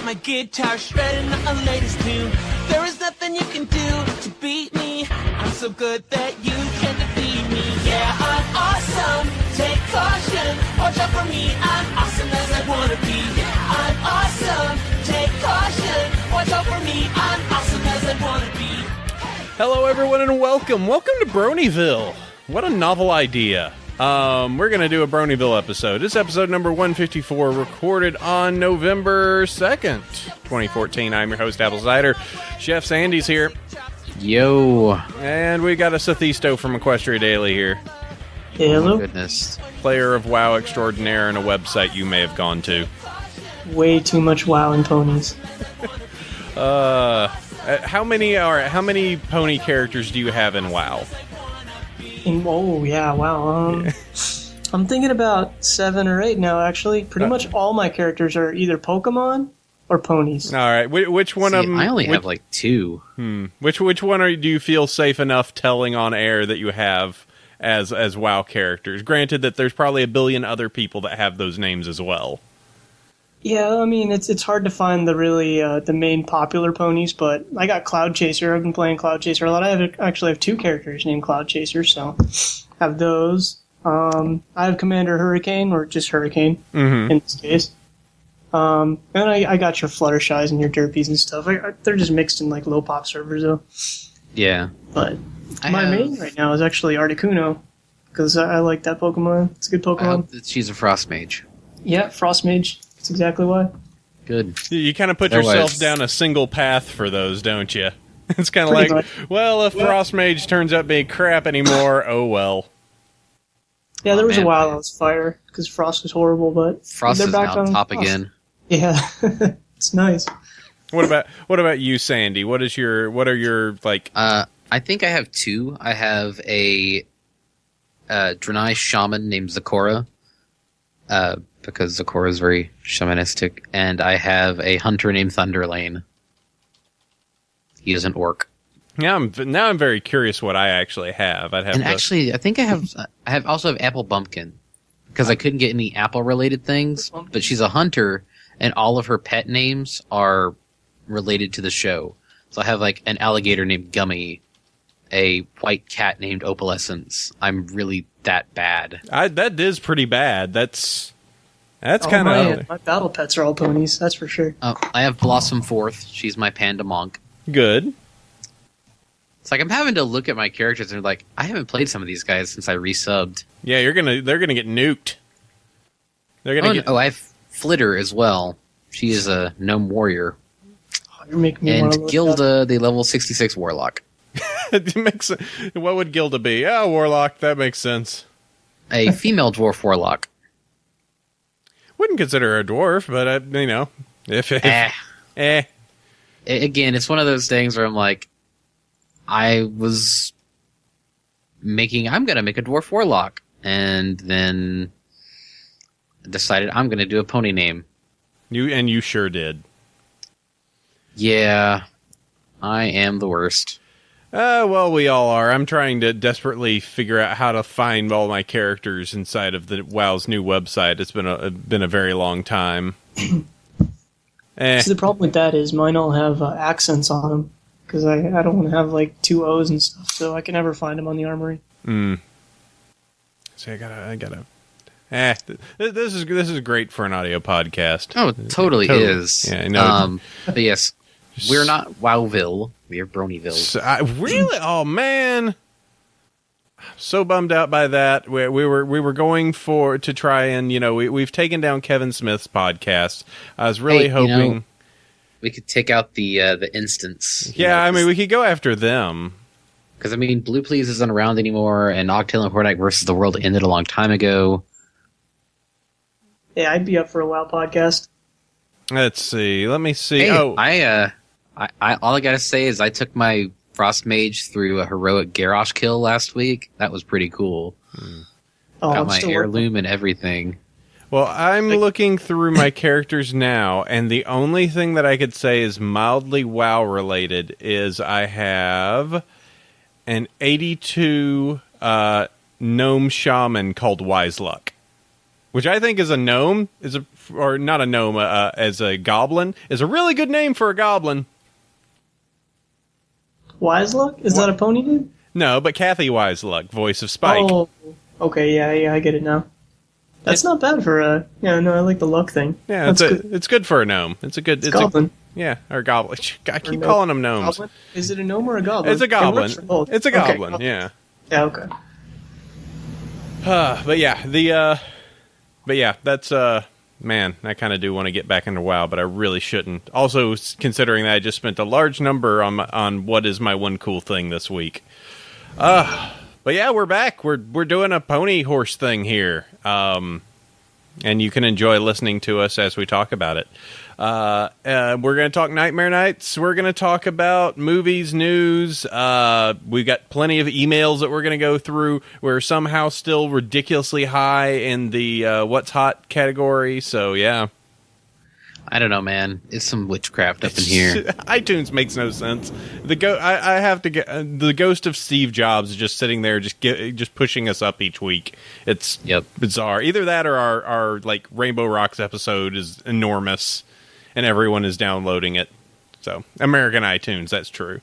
my guitar shredding the latest tune. There is nothing you can do to beat me. I'm so good that you can defeat me. Yeah, I'm awesome. Take caution. Watch out for me. I'm awesome as I wanna be. I'm awesome. Take caution. Watch out for me. I'm awesome as I wanna be. Hello, everyone, and welcome. Welcome to Bronyville. What a novel idea. We're going to do a Bronyville episode. This is episode number 154, recorded on November 2nd, 2014. I'm your host, Cider. Chef Sandy's here. Yo. And we got a Sethisto from Equestria Daily here. Hello. Oh my goodness. Player of WoW extraordinaire and a website you may have gone to. Way too much WoW and ponies. How many pony characters do you have in WoW? I'm thinking about 7 or 8 now, actually. Pretty much all my characters are either Pokemon or ponies. All right, which one of them? I only have like 2. Which one do you feel safe enough telling on air that you have as WoW characters? Granted that there's probably a billion other people that have those names as well. Yeah, I mean, it's hard to find the main popular ponies, but I got Cloud Chaser. I've been playing Cloud Chaser a lot. I actually have 2 characters named Cloud Chaser, so I have those. I have Commander Hurricane, or just Hurricane in this case. And I got your Fluttershy's and your Derpies and stuff. They're just mixed in like low pop servers, though. Yeah. But my main right now is actually Articuno, because I like that Pokemon. It's a good Pokemon. She's a Frost Mage. Yeah, Frost Mage. That's exactly why. Good. You kind of put yourself down a single path for those, don't you? It's kind of like, well, if Frost Mage turns out being crap anymore, oh well. Yeah, there was a while I was fire, because Frost was horrible, but Frost they're is back now on top again. Yeah, it's nice. What about you, Sandy? What are your like? I think I have 2. I have a Draenei Shaman named Zakora, because Zakora is very shamanistic, and I have a hunter named Thunderlane. He is an orc. Now I'm very curious what I actually have. I think I also have Apple Bumpkin, because I couldn't get any apple related things, but she's a hunter, and all of her pet names are related to the show. So I have like an alligator named Gummy, a white cat named Opalescence. I'm really that bad. That is pretty bad. That's kind of... My battle pets are all ponies, that's for sure. Oh, I have Blossom Fourth. She's my panda monk. Good. It's like I'm having to look at my characters and like, I haven't played some of these guys since I resubbed. Yeah, they're gonna get nuked. I have Flitter as well. She is a gnome warrior. Oh, you're making me and want to Gilda, the level 66 warlock. What would Gilda be? Oh, warlock. That makes sense. A female dwarf warlock. Wouldn't consider her a dwarf, but Again, it's one of those things where I'm like, I'm gonna make a dwarf warlock, and then decided I'm gonna do a pony name. You sure did. Yeah, I am the worst. Well, we all are. I'm trying to desperately figure out how to find all my characters inside of the WoW's new website. It's been a very long time. See, the problem with that is mine all have accents on them, because I don't want to have like 2 O's and stuff, so I can never find them on the armory. So I gotta. This is great for an audio podcast. Oh, it totally is. Yeah, I know. But yes, we're not Wowville. We are Bronyville. Really? Oh man, I'm so bummed out by that. We were going to try and we've taken down Kevin Smith's podcast. I was really hoping we could take out the instance. Yeah, I mean we could go after them. Because I mean, Blue Please isn't around anymore, and Octail and Hordak versus the World ended a long time ago. Yeah, I'd be up for a WoW podcast. Let's see. Let me see. Hey, all I gotta say is I took my Frost Mage through a heroic Garrosh kill last week. That was pretty cool. Got my heirloom and everything. Well, I'm looking through my characters now, and the only thing that I could say is mildly WoW related is I have an 82 gnome shaman called Wiseluck, which I think is a gnome. Is a or not a gnome, as a goblin is a really good name for a goblin. Wiseluck? Is that a pony name? No, but Kathy Wiseluck, voice of Spike. Oh, okay, yeah, I get it now. That's not bad for a... Yeah, no, I like the luck thing. Yeah, it's good for a gnome. It's a good... It's goblin. Or goblin. I keep calling them gnomes. Goblin? Is it a gnome or a goblin? It's a goblin. It works for both. It's a goblin, okay. yeah. Yeah, okay. But yeah, that's... Man, I kind of do want to get back into WoW, but I really shouldn't. Also, considering that I just spent a large number on what is my one cool thing this week. But yeah, we're back. We're doing a pony horse thing here. And you can enjoy listening to us as we talk about it. We're going to talk Nightmare Nights. We're going to talk about movies, news. We've got plenty of emails that we're going to go through. We're somehow still ridiculously high in the what's hot category. So, yeah. I don't know, man. It's some witchcraft up in here. iTunes makes no sense. I have to get the ghost of Steve Jobs is just sitting there, just pushing us up each week. It's bizarre. Either that or our like Rainbow Rocks episode is enormous, and everyone is downloading it. So American iTunes, that's true.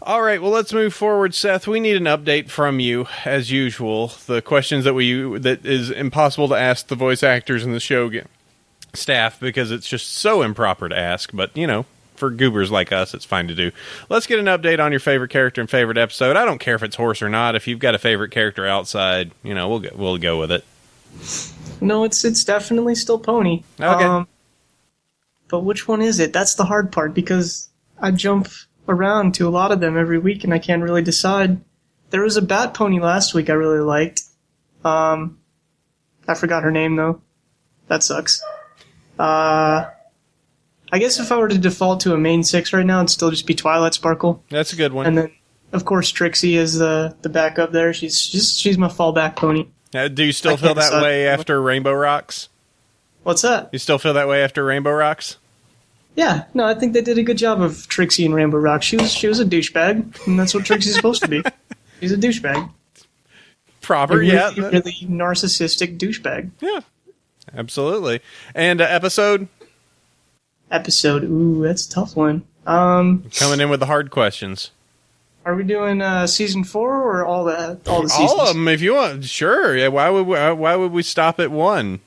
All right, well, let's move forward, Seth. We need an update from you, as usual. The questions that is impossible to ask the voice actors in the show staff because it's just so improper to ask, but for goobers like us it's fine to do. Let's get an update on your favorite character and favorite episode. I don't care if it's horse or not. If you've got a favorite character outside, we'll go with it. No, it's definitely still pony. Okay. But which one is it? That's the hard part, because I jump around to a lot of them every week and I can't really decide. There was a bat pony last week I really liked. I forgot her name though. That sucks. I guess if I were to default to a main 6 right now, it'd still just be Twilight Sparkle. That's a good one. And then, of course, Trixie is the backup there. She's my fallback pony. Do you still feel that way after Rainbow Rocks? What's that? You still feel that way after Rainbow Rocks? Yeah, no, I think they did a good job of Trixie in Rainbow Rocks. She was a douchebag, and that's what Trixie's supposed to be. She's a douchebag. Proper, yeah. Really narcissistic douchebag. Yeah. Absolutely. And episode? Ooh, that's a tough one. Coming in with the hard questions. Are we doing season 4 or all the seasons? All of them, if you want. Sure. Yeah. Why would we stop at 1?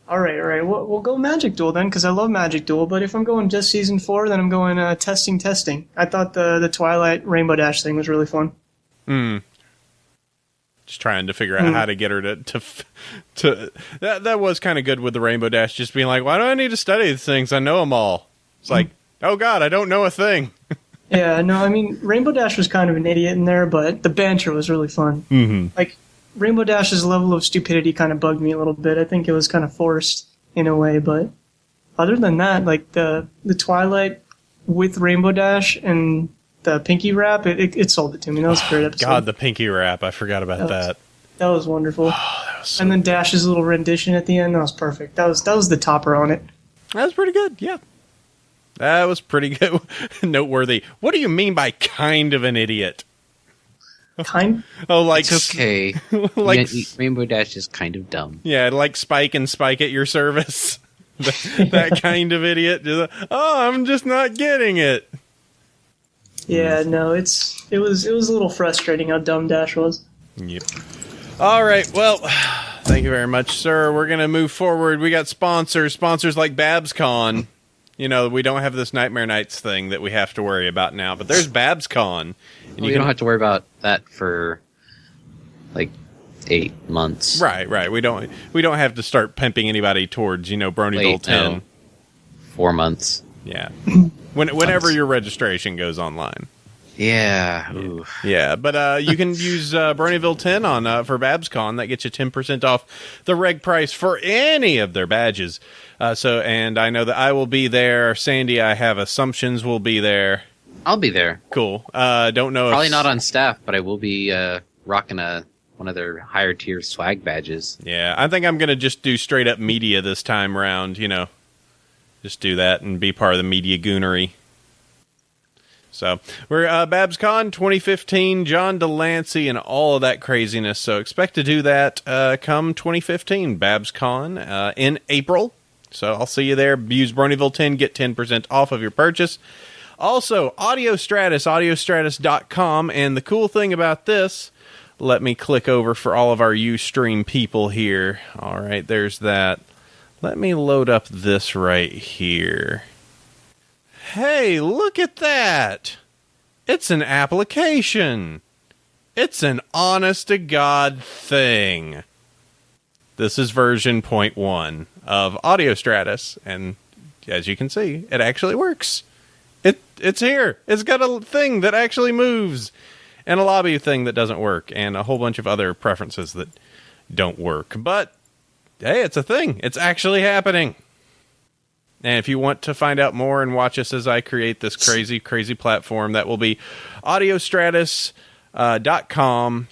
All right. We'll go Magic Duel then, because I love Magic Duel. But if I'm going just season 4, then I'm going testing. I thought the Twilight Rainbow Dash thing was really fun. Just trying to figure out how to get her to that was kind of good with the Rainbow Dash, just being like, why do I need to study these things? I know them all. It's like, oh god, I don't know a thing. Yeah, no, I mean, Rainbow Dash was kind of an idiot in there, but the banter was really fun. Mm-hmm. Like, Rainbow Dash's level of stupidity kind of bugged me a little bit. I think it was kind of forced in a way, but other than that, like the Twilight with Rainbow Dash and the Pinky Rap, it sold it to me. That was a great episode. God, the Pinky Rap. I forgot about that. That was wonderful. That was so and then Dash's little rendition at the end, that was perfect. That was the topper on it. That was pretty good, yeah. That was pretty good. Noteworthy. What do you mean by kind of an idiot? Kind? Oh, like... It's okay. Like Rainbow Dash is kind of dumb. Yeah, like Spike and Spike at your service. That kind of idiot. I'm just not getting it. Yeah, no, it was a little frustrating how dumb Dash was. Yep. All right, well, thank you very much, sir. We're going to move forward. We got sponsors like BabsCon. We don't have this Nightmare Nights thing that we have to worry about now, but there's BabsCon. And you don't have to worry about that for, 8 months. Right. We don't have to start pimping anybody towards, Bronyville 10. No. 4 months. Yeah. Whenever your registration goes online. Yeah. Ooh. Yeah, but you can use Bronyville 10 for BabsCon. That gets you 10% off the reg price for any of their badges. And I know that I will be there. Sandy, I have assumptions, will be there. I'll be there. Cool. Don't know. Probably not on staff, but I will be rocking one of their higher tier swag badges. Yeah, I think I'm going to just do straight up media this time around, Just do that and be part of the media goonery. So, we're BabsCon 2015, John Delancey, and all of that craziness. So, expect to do that come 2015, BabsCon in April. So I'll see you there. Use Bronyville 10, get 10% off of your purchase. Also, AudioStratus, audiostratus.com. And the cool thing about this, let me click over for all of our Ustream people here. All right, there's that. Let me load up this right here. Hey, look at that. It's an application. It's an honest-to-God thing. This is version 0.1 of AudioStratus, and as you can see, it actually works. It's here. It's got a thing that actually moves, and a lobby thing that doesn't work, and a whole bunch of other preferences that don't work. But, hey, it's a thing. It's actually happening. And if you want to find out more and watch us as I create this crazy, crazy platform, that will be audiostratus.com.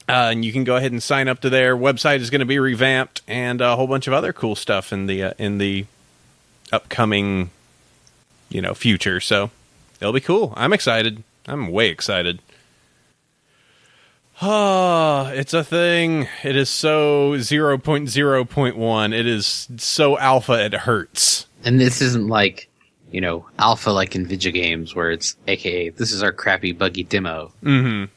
And you can go ahead and sign up to their website. Is going to be revamped, and a whole bunch of other cool stuff in the upcoming, future. So it'll be cool. I'm excited. I'm way excited. It's a thing. It is so 0.0.1. It is so alpha it hurts. And this isn't like, alpha like in video games where it's AKA, this is our crappy buggy demo. Mm-hmm.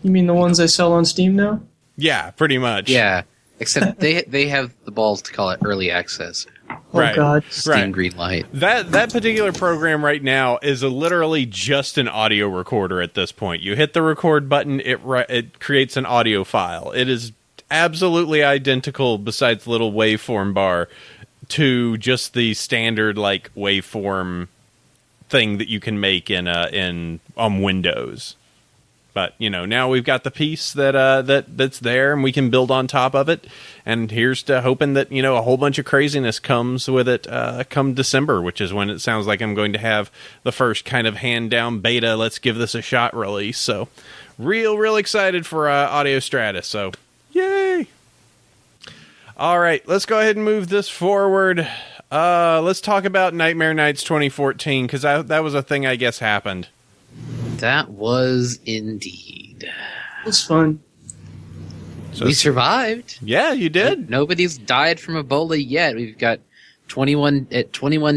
You mean the ones they sell on Steam now? Yeah, pretty much. Yeah, except they have the balls to call it early access. Oh, Right. God. Steam green light. That particular program right now is literally just an audio recorder at this point. You hit the record button, it creates an audio file. It is absolutely identical, besides the little waveform bar, to just the standard waveform thing that you can make in Windows. But now we've got the piece that's there, and we can build on top of it. And here's to hoping that a whole bunch of craziness comes with it come December, which is when it sounds like I'm going to have the first kind of hand down beta. Let's give this a shot release. So real excited for AudioStratus. So yay! All right, let's go ahead and move this forward. Let's talk about Nightmare Nights 2014, because that was a thing I guess happened. That was indeed. It was fun. So We survived. Yeah, you did. Nobody's died from Ebola yet. We've got 21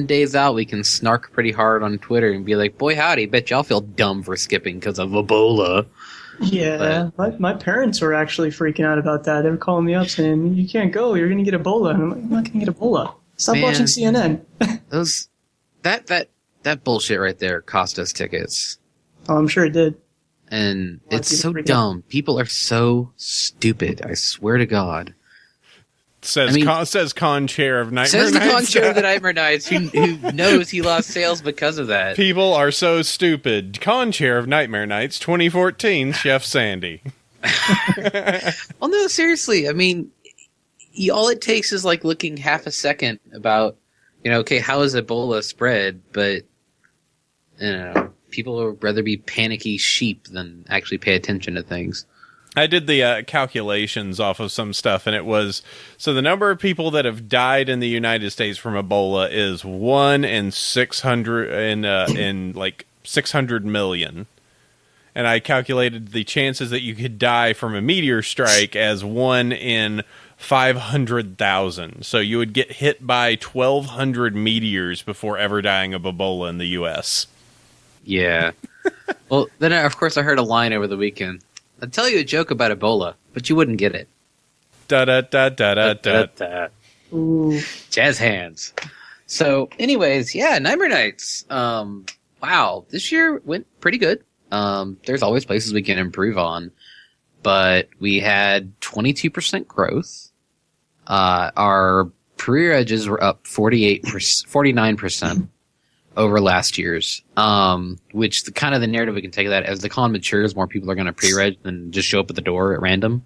days out. We can snark pretty hard on Twitter and be like, boy howdy, bet y'all feel dumb for skipping because of Ebola. Yeah, my parents were actually freaking out about that. They were calling me up saying, you can't go, you're going to get Ebola. And I'm like, I'm not going to get Ebola. Stop watching CNN. That bullshit right there cost us tickets. Oh, I'm sure it did. And it's so dumb. People are so stupid. I swear to God. Says con chair of Nightmare Says Nights. the con chair of the Nightmare Nights who knows he lost sales because of that. People are so stupid. Con chair of Nightmare Nights 2014, Chef Sandy. Well, no, seriously. I mean, all it takes is looking half a second about, okay, how is Ebola spread? But, people would rather be panicky sheep than actually pay attention to things. I did the calculations off of some stuff, and it was, so the number of people that have died in the United States from Ebola is 1 in 600 in 600 million. And I calculated the chances that you could die from a meteor strike as 1 in 500,000. So you would get hit by 1,200 meteors before ever dying of Ebola in the U.S. Yeah. Well, then, of course, I heard a line over the weekend. I'd tell you a joke about Ebola, but you wouldn't get it. Da-da-da-da-da-da. Ooh. Jazz hands. So, anyways, yeah, Nightmare Nights. Wow, this year went pretty good. There's always places we can improve on, but we had 22% growth. Our pre-regs were up 49% over last year's, which the narrative we can take of that as the con matures, more people are going to pre-reg than just show up at the door at random.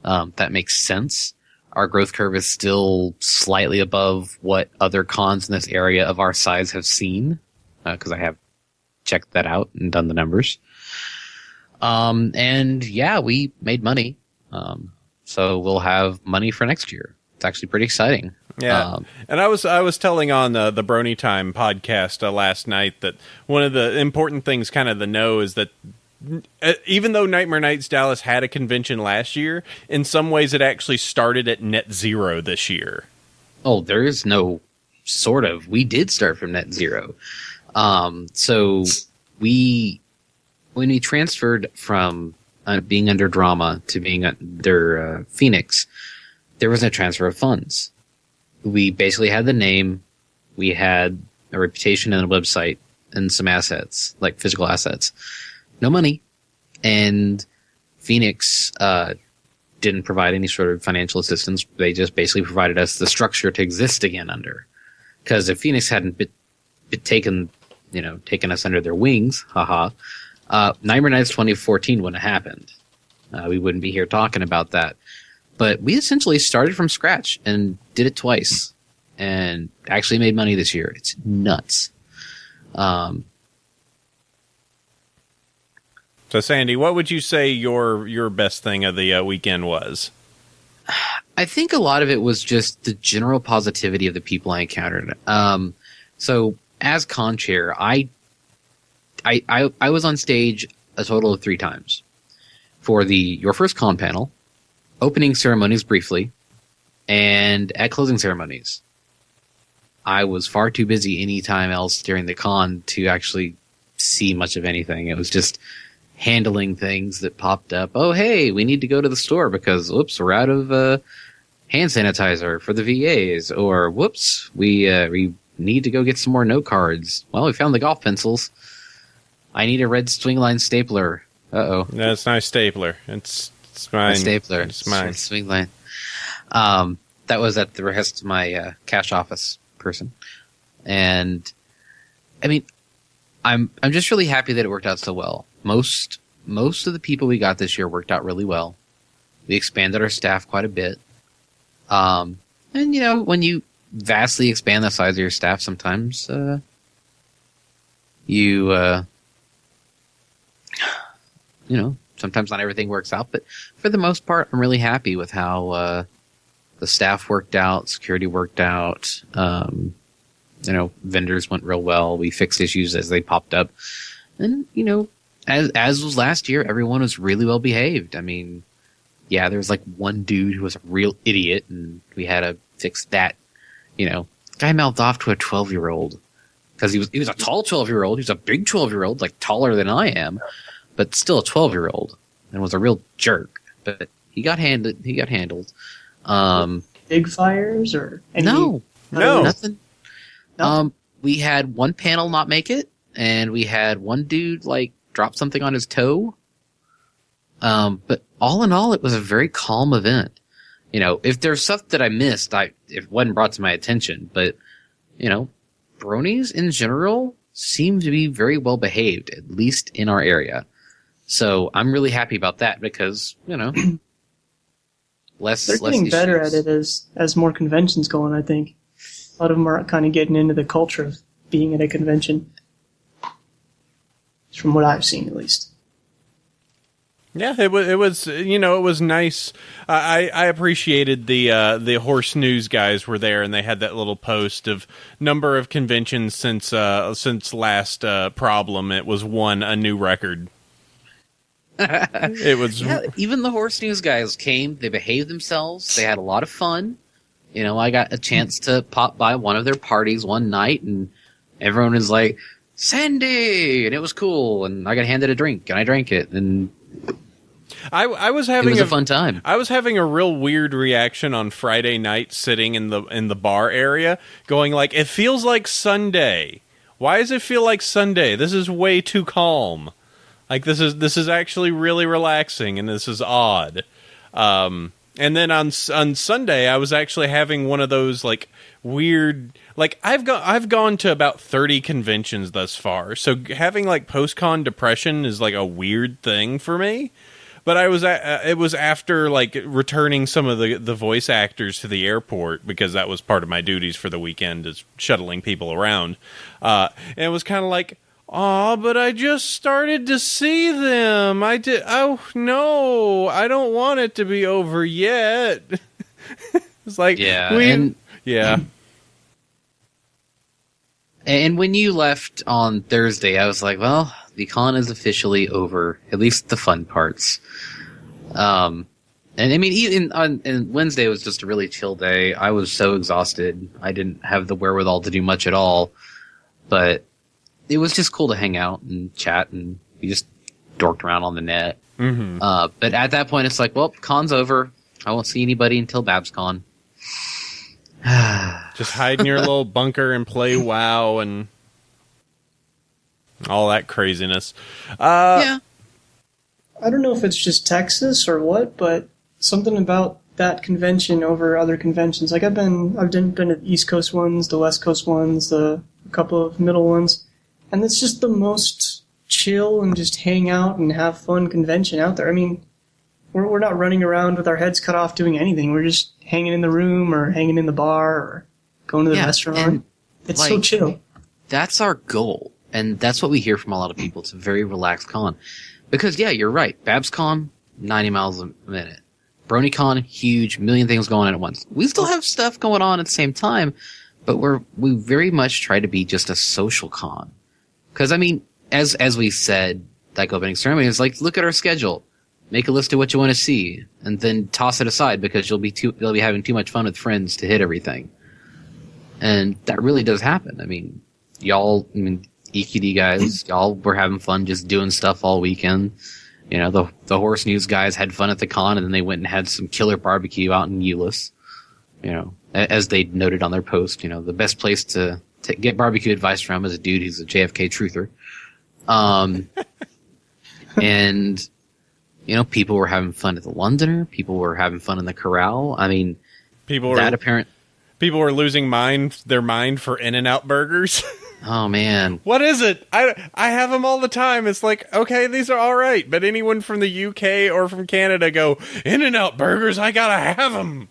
That makes sense. Our growth curve is still slightly above what other cons in this area of our size have seen, because I have checked that out and done the numbers. And yeah, we made money. So we'll have money for next year. It's actually pretty exciting. Yeah, and I was telling on the Brony Time podcast last night that one of the important things, kind of the know, is that even though Nightmare Nights Dallas had a convention last year, in some ways it actually started at net zero this year. Oh, there is no sort of. We did start from net zero. So when we transferred from being under Drama to being under Phoenix, there was no transfer of funds. We basically had the name, we had a reputation and a website and some assets, like physical assets. No money. And Phoenix didn't provide any sort of financial assistance. They just basically provided us the structure to exist again under. Because if Phoenix hadn't taken us under their wings, Nightmare Nights 2014 wouldn't have happened. We wouldn't be here talking about that. But we essentially started from scratch and did it twice, and actually made money this year. It's nuts. So, Sandy, what would you say your best thing of the weekend was? I think a lot of it was just the general positivity of the people I encountered. So, as con chair, I was on stage a total of 3 times for your first con panel, opening ceremonies briefly, and at closing ceremonies. I was far too busy any time else during the con to actually see much of anything. It was just handling things that popped up. Oh, hey, we need to go to the store because, whoops, we're out of hand sanitizer for the VAs. Or, whoops, we need to go get some more note cards. Well, we found the golf pencils. I need a red swing line stapler. Uh-oh. No, it's not a stapler. It's mine. A stapler. It's mine. Swing line. That was at the rest of my cash office person. And, I mean, I'm just really happy that it worked out so well. Most of the people we got this year worked out really well. We expanded our staff quite a bit. And, when you vastly expand the size of your staff, sometimes sometimes not everything works out. But for the most part, I'm really happy with how the staff worked out, security worked out. Vendors went real well. We fixed issues as they popped up. And, as was last year, everyone was really well behaved. I mean, yeah, there was like one dude who was a real idiot, and we had to fix that. Guy mouthed off to a 12-year-old because he was a tall 12-year-old. He was a big 12-year-old, like taller than I am, but still a 12-year-old, and was a real jerk. But he got handled. Big fires or any, No. Nothing. We had one panel not make it, and we had one dude drop something on his toe. But all in all, it was a very calm event. If there's stuff that I missed, it wasn't brought to my attention. But bronies in general seem to be very well behaved, at least in our area. So I'm really happy about that because less. They're getting better at it as more conventions go on. I think a lot of them are kind of getting into the culture of being at a convention. From what I've seen, at least. Yeah, it was nice. I appreciated the Horse News guys were there, and they had that little post of number of conventions since last problem. It was a new record. It was even the Horse News guys came. They behaved themselves. They had a lot of fun. I got a chance to pop by one of their parties one night, and everyone was like, Sandy, and it was cool, and I got handed a drink, and I drank it, and I was having it was a fun time. I was having a real weird reaction on Friday night, sitting in the bar area, going like, it feels like Sunday. Why does it feel like Sunday? This is way too calm. Like this is actually really relaxing, and this is odd. And then on Sunday, I was actually having one of those weird. I've gone to about 30 conventions thus far, so having post-con depression is a weird thing for me. But it was after returning some of the voice actors to the airport, because that was part of my duties for the weekend, is shuttling people around. And it was kind of aw, but I just started to see them. I did. Oh no, I don't want it to be over yet. It's yeah. And when you left on Thursday, I was like, well, the con is officially over, at least the fun parts. And And I mean, even and Wednesday was just a really chill day. I was so exhausted. I didn't have the wherewithal to do much at all. But it was just cool to hang out and chat, and we just dorked around on the net. Mm-hmm. But at that point, it's like, well, con's over. I won't see anybody until BabsCon. Just hide in your little bunker and play WoW and all that craziness. Yeah. I don't know if it's just Texas or what, but something about that convention over other conventions. Like I've been to the East Coast ones, the West Coast ones, a couple of middle ones, and it's just the most chill and just hang out and have fun convention out there. I mean, we're not running around with our heads cut off doing anything. We're just hanging in the room or hanging in the bar or going to the restaurant. It's so chill. That's our goal, and that's what we hear from a lot of people. It's a very relaxed con. Because, yeah, you're right. BabsCon, 90 miles a minute. BronyCon, huge, million things going on at once. We still have stuff going on at the same time, but we very much try to be just a social con. Because, I mean, as we said, like opening ceremony, it's like, look at our schedule. Make a list of what you want to see, and then toss it aside because you'll be having too much fun with friends to hit everything. And that really does happen. I mean, EQD guys, y'all were having fun just doing stuff all weekend. You know, the Horse News guys had fun at the con, and then they went and had some killer barbecue out in Euless. You know, as they noted on their post, you know, the best place to get barbecue advice from is a dude who's a JFK truther. And, you know, people were having fun at the Londoner. People were having fun in the Corral. I mean, people were losing their mind for In-N-Out burgers. Oh, man. What is it? I have them all the time. It's like, okay, these are all right. But anyone from the UK or from Canada go, In-N-Out burgers, I gotta have them.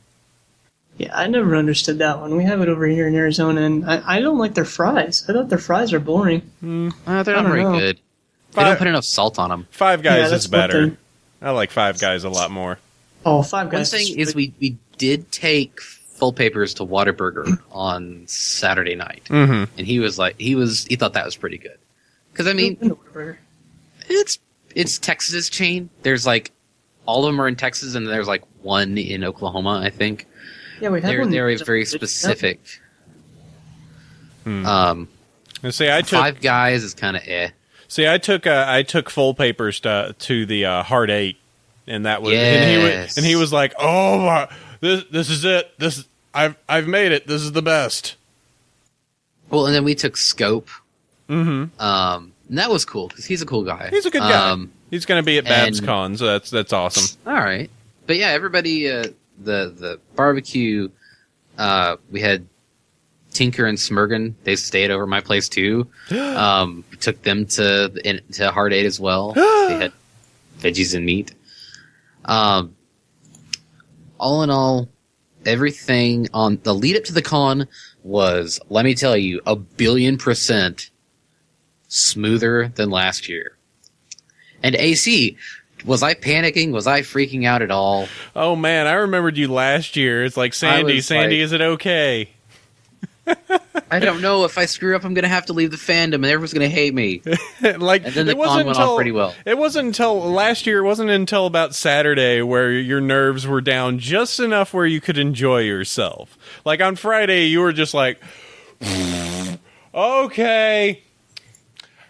Yeah, I never understood that one. We have it over here in Arizona, and I don't like their fries. I thought their fries are boring. They're not very good. They don't put enough salt on them. Five Guys is better. I like Five Guys a lot more. Oh, Five Guys. One thing is we did take Full Papers to Whataburger on Saturday night, and he thought that was pretty good. Because I mean, it's Texas's chain. There's like all of them are in Texas, and there's like one in Oklahoma, I think. Yeah, we have one. They're very specific. See, Five Guys is kind of eh. See, I took Full Papers to the Hard 8, and that was and he was like, "Oh my, this is it. I've made it. This is the best." Well, and then we took Scope. Mm-hmm. And that was cool because he's a cool guy. He's a good guy. He's going to be at BabsCon, so that's awesome. All right, but yeah, everybody, the barbecue, we had Tinker and Smurgan. They stayed over at my place too. We took them to Hard 8 as well. They had veggies and meat. All in all, everything on the lead up to the con was, let me tell you, 1,000,000,000% smoother than last year. And AC, was I panicking? Was I freaking out at all? Oh man, I remembered you last year. It's like, Sandy, is it okay? I don't know. If I screw up, I'm going to have to leave the fandom, and everyone's going to hate me. And then the con went off pretty well. It wasn't until last year. It wasn't until about Saturday where your nerves were down just enough where you could enjoy yourself. Like on Friday, you were just like, okay,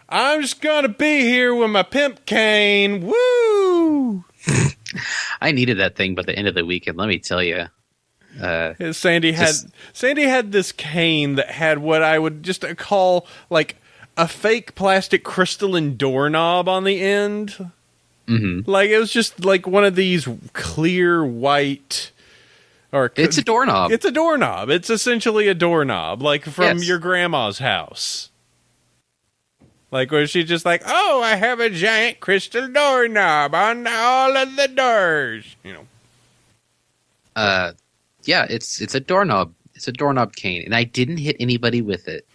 I'm just going to be here with my pimp cane. Woo! I needed that thing by the end of the weekend, let me tell you. Sandy had this cane that had what I would just call like a fake plastic crystalline doorknob on the end. Mm-hmm. Like it was just like one of these clear white. It's a doorknob. It's a doorknob. It's essentially a doorknob, like from your grandma's house. Like where she's just like, oh, I have a giant crystal doorknob on all of the doors. You know. Yeah, it's a doorknob. It's a doorknob cane, and I didn't hit anybody with it.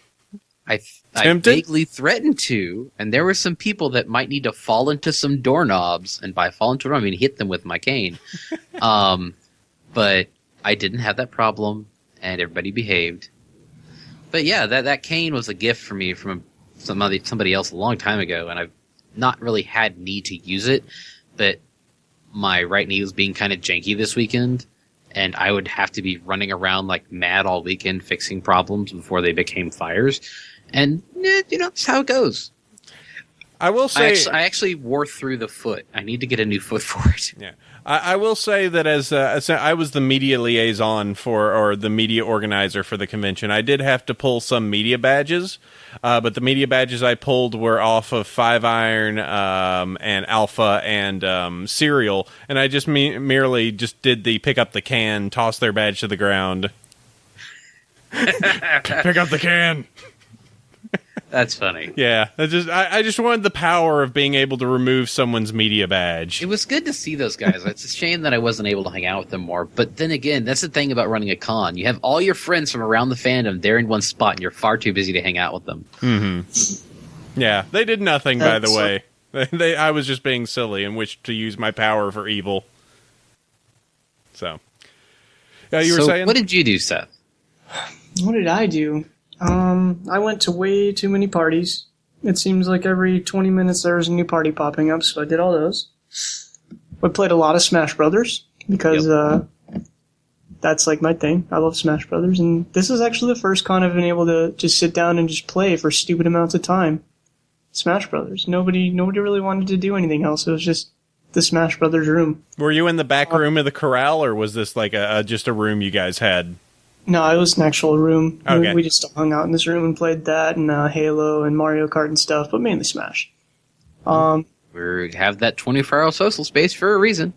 I vaguely threatened to, and there were some people that might need to fall into some doorknobs, and by fall into them, I mean hit them with my cane. But I didn't have that problem, and everybody behaved. But yeah, that cane was a gift for me from somebody else a long time ago, and I've not really had need to use it, but my right knee was being kind of janky this weekend, and I would have to be running around like mad all weekend fixing problems before they became fires. And, that's how it goes. I will say... I actually wore through the foot. I need to get a new foot for it. Yeah. I will say that as I was the media liaison or the media organizer for the convention, I did have to pull some media badges, but the media badges I pulled were off of Five Iron and Alpha and Serial, and I just merely just did the pick up the can, toss their badge to the ground. Pick up the can. That's funny. Yeah, I just wanted the power of being able to remove someone's media badge. It was good to see those guys. It's a shame that I wasn't able to hang out with them more. But then again, that's the thing about running a con. You have all your friends from around the fandom there in one spot, and you're far too busy to hang out with them. Mm-hmm. Yeah, they did nothing, by the way. I was just being silly and wished to use my power for evil. So, you were saying? What did you do, Seth? What did I do? I went to way too many parties. It seems like every 20 minutes there's a new party popping up, so I did all those. I played a lot of Smash Brothers, because that's like my thing. I love Smash Brothers, and this is actually the first con I've been able to just sit down and just play for stupid amounts of time. Smash Brothers. Nobody really wanted to do anything else. It was just the Smash Brothers room. Were you in the back room of the corral, or was this like just a room you guys had? No, it was an actual room. Okay. We just hung out in this room and played that and Halo and Mario Kart and stuff, but mainly Smash. We have that 24-hour social space for a reason.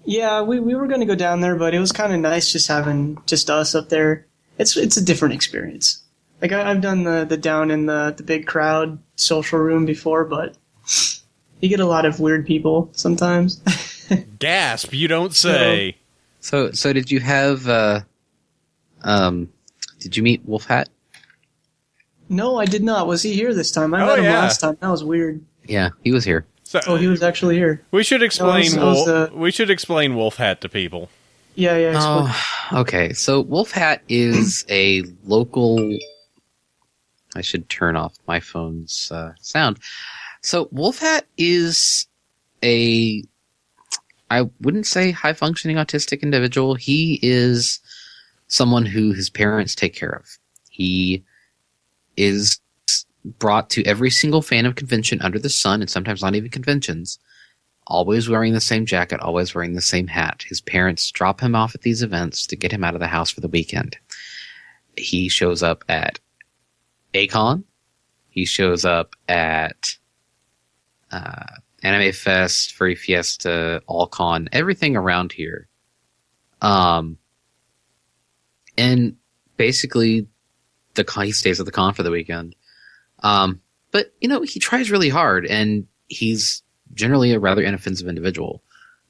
Yeah, we were going to go down there, but it was kind of nice just having just us up there. It's a different experience. Like, I've done the down in the big crowd social room before, but you get a lot of weird people sometimes. Gasp, you don't say. So did you have... did you meet Wolf Hat? No, I did not. Was he here this time? I met him last time. That was weird. Yeah, he was here. So, he was actually here. We should explain. We should explain Wolf Hat to people. Yeah. Okay. So Wolf Hat is a local. I should turn off my phone's sound. So Wolf Hat is I wouldn't say high functioning autistic individual. He is someone who his parents take care of. He is brought to every single fandom convention under the sun, and sometimes not even conventions, always wearing the same jacket, always wearing the same hat. His parents drop him off at these events to get him out of the house for the weekend. He shows up at A-Con. He shows up at Anime Fest, Furry Fiesta, All-Con, everything around here. And basically, he stays at the con for the weekend. But, he tries really hard, and he's generally a rather inoffensive individual.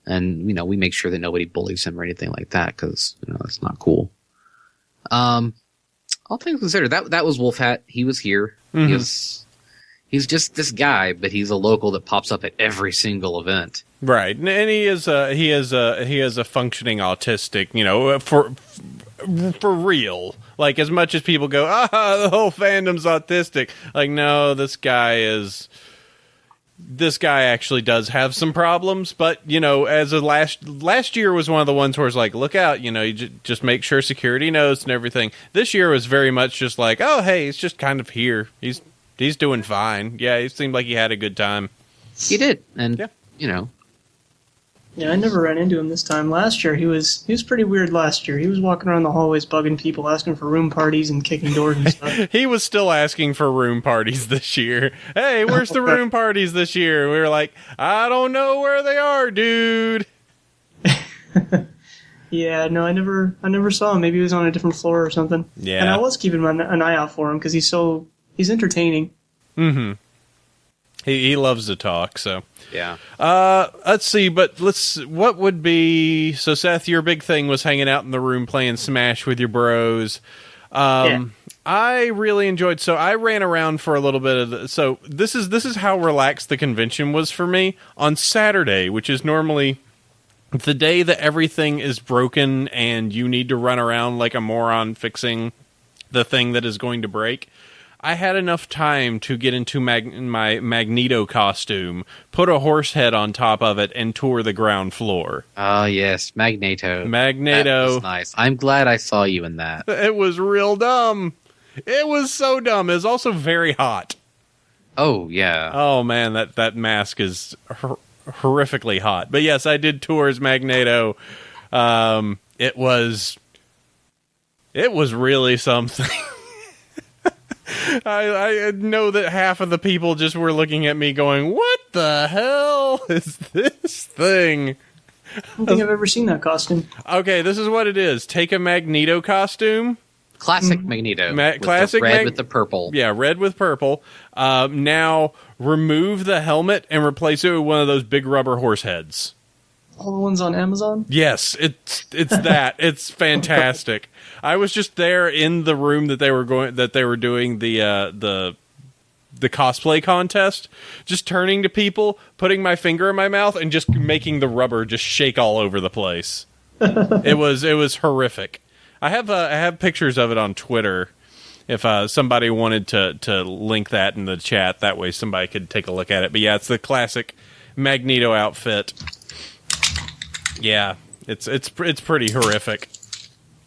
And, we make sure that nobody bullies him or anything like that, because, that's not cool. All things considered, that was Wolf Hat. He was here. Mm-hmm. He's just this guy, but he's a local that pops up at every single event. Right. And he is a functioning autistic, for real. Like, as much as people go, the whole fandom's autistic. Like, no, this guy actually does have some problems. But, as a last year was one of the ones where it's like, look out, you just make sure security knows and everything. This year was very much just like, oh, hey, he's just kind of here. He's doing fine. Yeah, he seemed like he had a good time. He did. And, Yeah, I never ran into him this time. Last year, he was pretty weird last year. He was walking around the hallways bugging people, asking for room parties and kicking doors and stuff. He was still asking for room parties this year. Hey, where's the room parties this year? We were like, I don't know where they are, dude. Yeah, no, I never saw him. Maybe he was on a different floor or something. Yeah. And I was keeping an eye out for him because he's entertaining. Mm-hmm. He loves to talk, so. Yeah. Let's see, what would be, so Seth, your big thing was hanging out in the room playing Smash with your bros. Yeah. I really enjoyed, so I ran around for a little bit of so this is how relaxed the convention was for me. On Saturday, which is normally the day that everything is broken and you need to run around like a moron fixing the thing that is going to break. I had enough time to get into my Magneto costume, put a horse head on top of it, and tour the ground floor. Oh, yes, Magneto. Magneto. That was nice. I'm glad I saw you in that. It was real dumb. It was so dumb. It was also very hot. Oh, yeah. Oh, man, that mask is horrifically hot. But yes, I did tour as Magneto. It was really something. I know that half of the people just were looking at me going, what the hell is this thing? I don't think I've ever seen that costume. Okay, this is what it is. Take a Magneto costume. Classic Magneto. Classic red with the purple. Yeah, red with purple. Now remove the helmet and replace it with one of those big rubber horse heads. All the ones on Amazon? Yes, it's that. It's fantastic. I was just there in the room that they were doing the cosplay contest, just turning to people, putting my finger in my mouth, and just making the rubber just shake all over the place. It was horrific. I have pictures of it on Twitter. If somebody wanted to link that in the chat, that way somebody could take a look at it. But yeah, it's the classic Magneto outfit. Yeah, it's pretty horrific.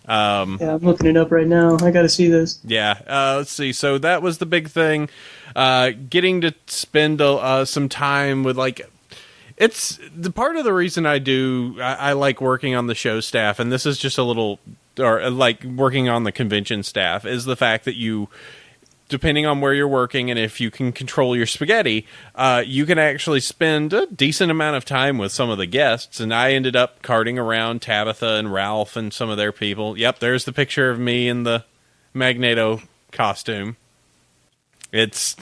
Yeah, I'm looking it up right now. I got to see this. Yeah, let's see. So that was the big thing. Getting to spend some time with, like, it's the part of the reason I like working on the show staff, and this is just a little, or like working on the convention staff, is the fact that you, depending on where you're working and if you can control your spaghetti, you can actually spend a decent amount of time with some of the guests. And I ended up carting around Tabitha and Ralph and some of their people. Yep, there's the picture of me in the Magneto costume. It's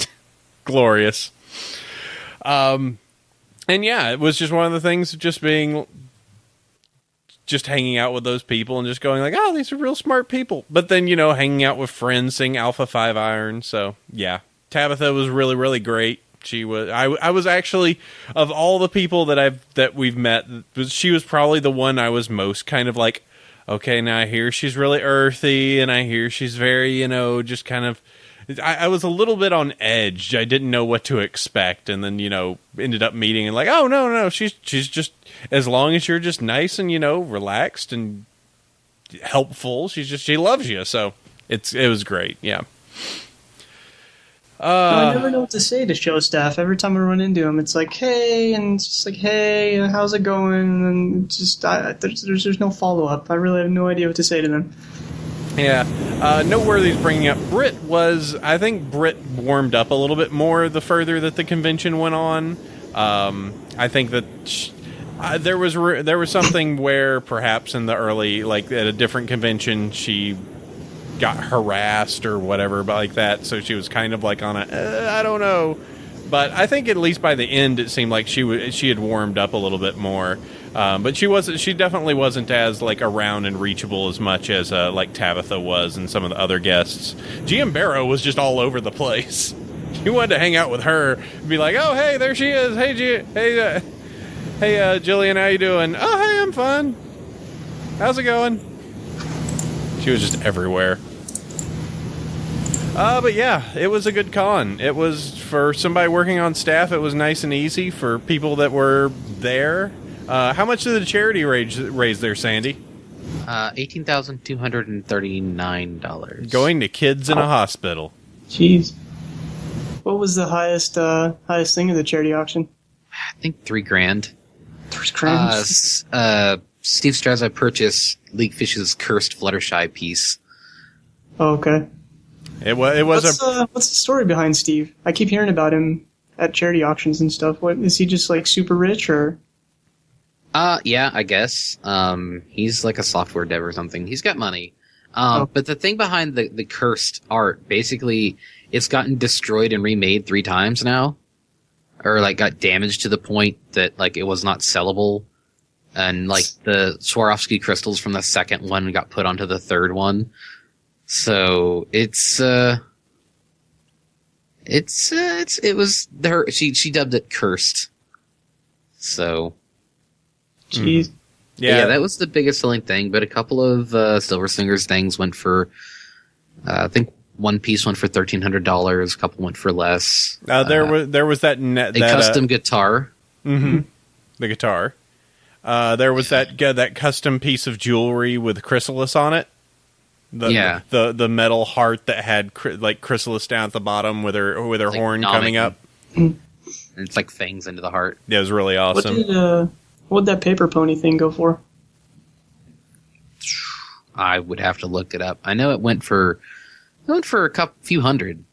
glorious. And yeah, it was just one of the things, just hanging out with those people and just going like, oh, these are real smart people. But then, hanging out with friends, seeing Alpha 5 Iron. So yeah, Tabitha was really, really great. She was, I was actually, of all the people that we've met, she was probably the one I was most kind of like, okay, now I hear she's really earthy and I hear she's very, just kind of, I was a little bit on edge. I didn't know what to expect, and then ended up meeting and like, oh no, she's just, as long as you're just nice and relaxed and helpful, she loves you. So it was great. Yeah. I never know what to say to show staff. Every time I run into them, it's like, hey, and it's just like, hey, how's it going? And then it's just there's no follow up. I really have no idea what to say to them. Yeah. Noteworthy is bringing up I think Brit warmed up a little bit more the further that the convention went on. I think that there was something where perhaps in the early, like at a different convention, she got harassed or whatever like that. So she was kind of like on I don't know. But I think at least by the end, it seemed like she had warmed up a little bit more. But she definitely wasn't as like around and reachable as much as like Tabitha was and some of the other guests. GM Barrow was just all over the place. You wanted to hang out with her and be like, oh, hey, there she is. Hey, Jillian, how you doing? Oh, hey, I'm fine. How's it going? She was just everywhere. But yeah, it was a good con. It was, for somebody working on staff, it was nice and easy. For people that were there, how much did the charity raise there, Sandy? $18,239. Going to kids in a hospital. Jeez. What was the highest thing of the charity auction? I think $3,000. $3,000. Steve Strazza purchased Leakfish's cursed Fluttershy piece. Oh, okay. It was what's the story behind Steve? I keep hearing about him at charity auctions and stuff. What is he, just like super rich or? Yeah, I guess. He's like a software dev or something. He's got money. But the thing behind the cursed art, basically, it's gotten destroyed and remade 3 times now, or like got damaged to the point that like it was not sellable, and like the Swarovski crystals from the second one got put onto the third one. So it was her. She dubbed it cursed. So. Jeez. Yeah, that was the biggest selling thing, but a couple of Silver Slingers things went for, I think one piece went for $1,300. A couple went for less. There was that custom guitar. Mm-hmm. The guitar. There was that custom piece of jewelry with chrysalis on it. The metal heart that had chrysalis down at the bottom with her horn coming up. And it's like fangs into the heart. Yeah, it was really awesome. What'd that paper pony thing go for? I would have to look it up. I know it went for a few hundred.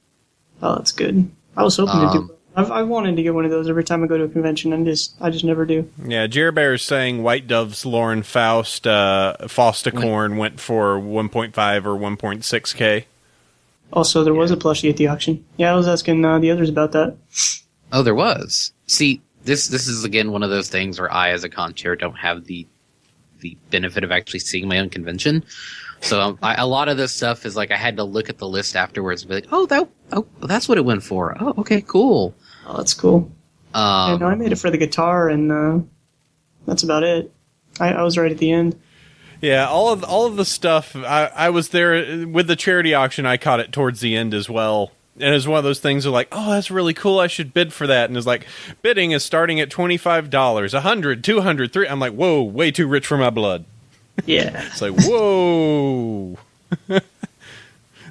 Oh, that's good. I was hoping to do. I wanted to get one of those every time I go to a convention, and I just never do. Yeah, Jer Bear is saying White Dove's Lauren Faust Fausticorn went for 1.5 or 1.6K. Also, there was a plushie at the auction. Yeah, I was asking the others about that. Oh, there was. See, this is again one of those things where I, as a con chair, don't have the benefit of actually seeing my own convention. So a lot of this stuff is like I had to look at the list afterwards and be like, that's what it went for. Oh, okay, cool. Oh, that's cool. I made it for the guitar, and that's about it. I was right at the end. Yeah, all of the stuff. I was there with the charity auction. I caught it towards the end as well, and it was one of those things of like, oh, that's really cool. I should bid for that. And it's like bidding is starting at $25, $100, $200, $300. I'm like, whoa, way too rich for my blood. Yeah, it's like whoa.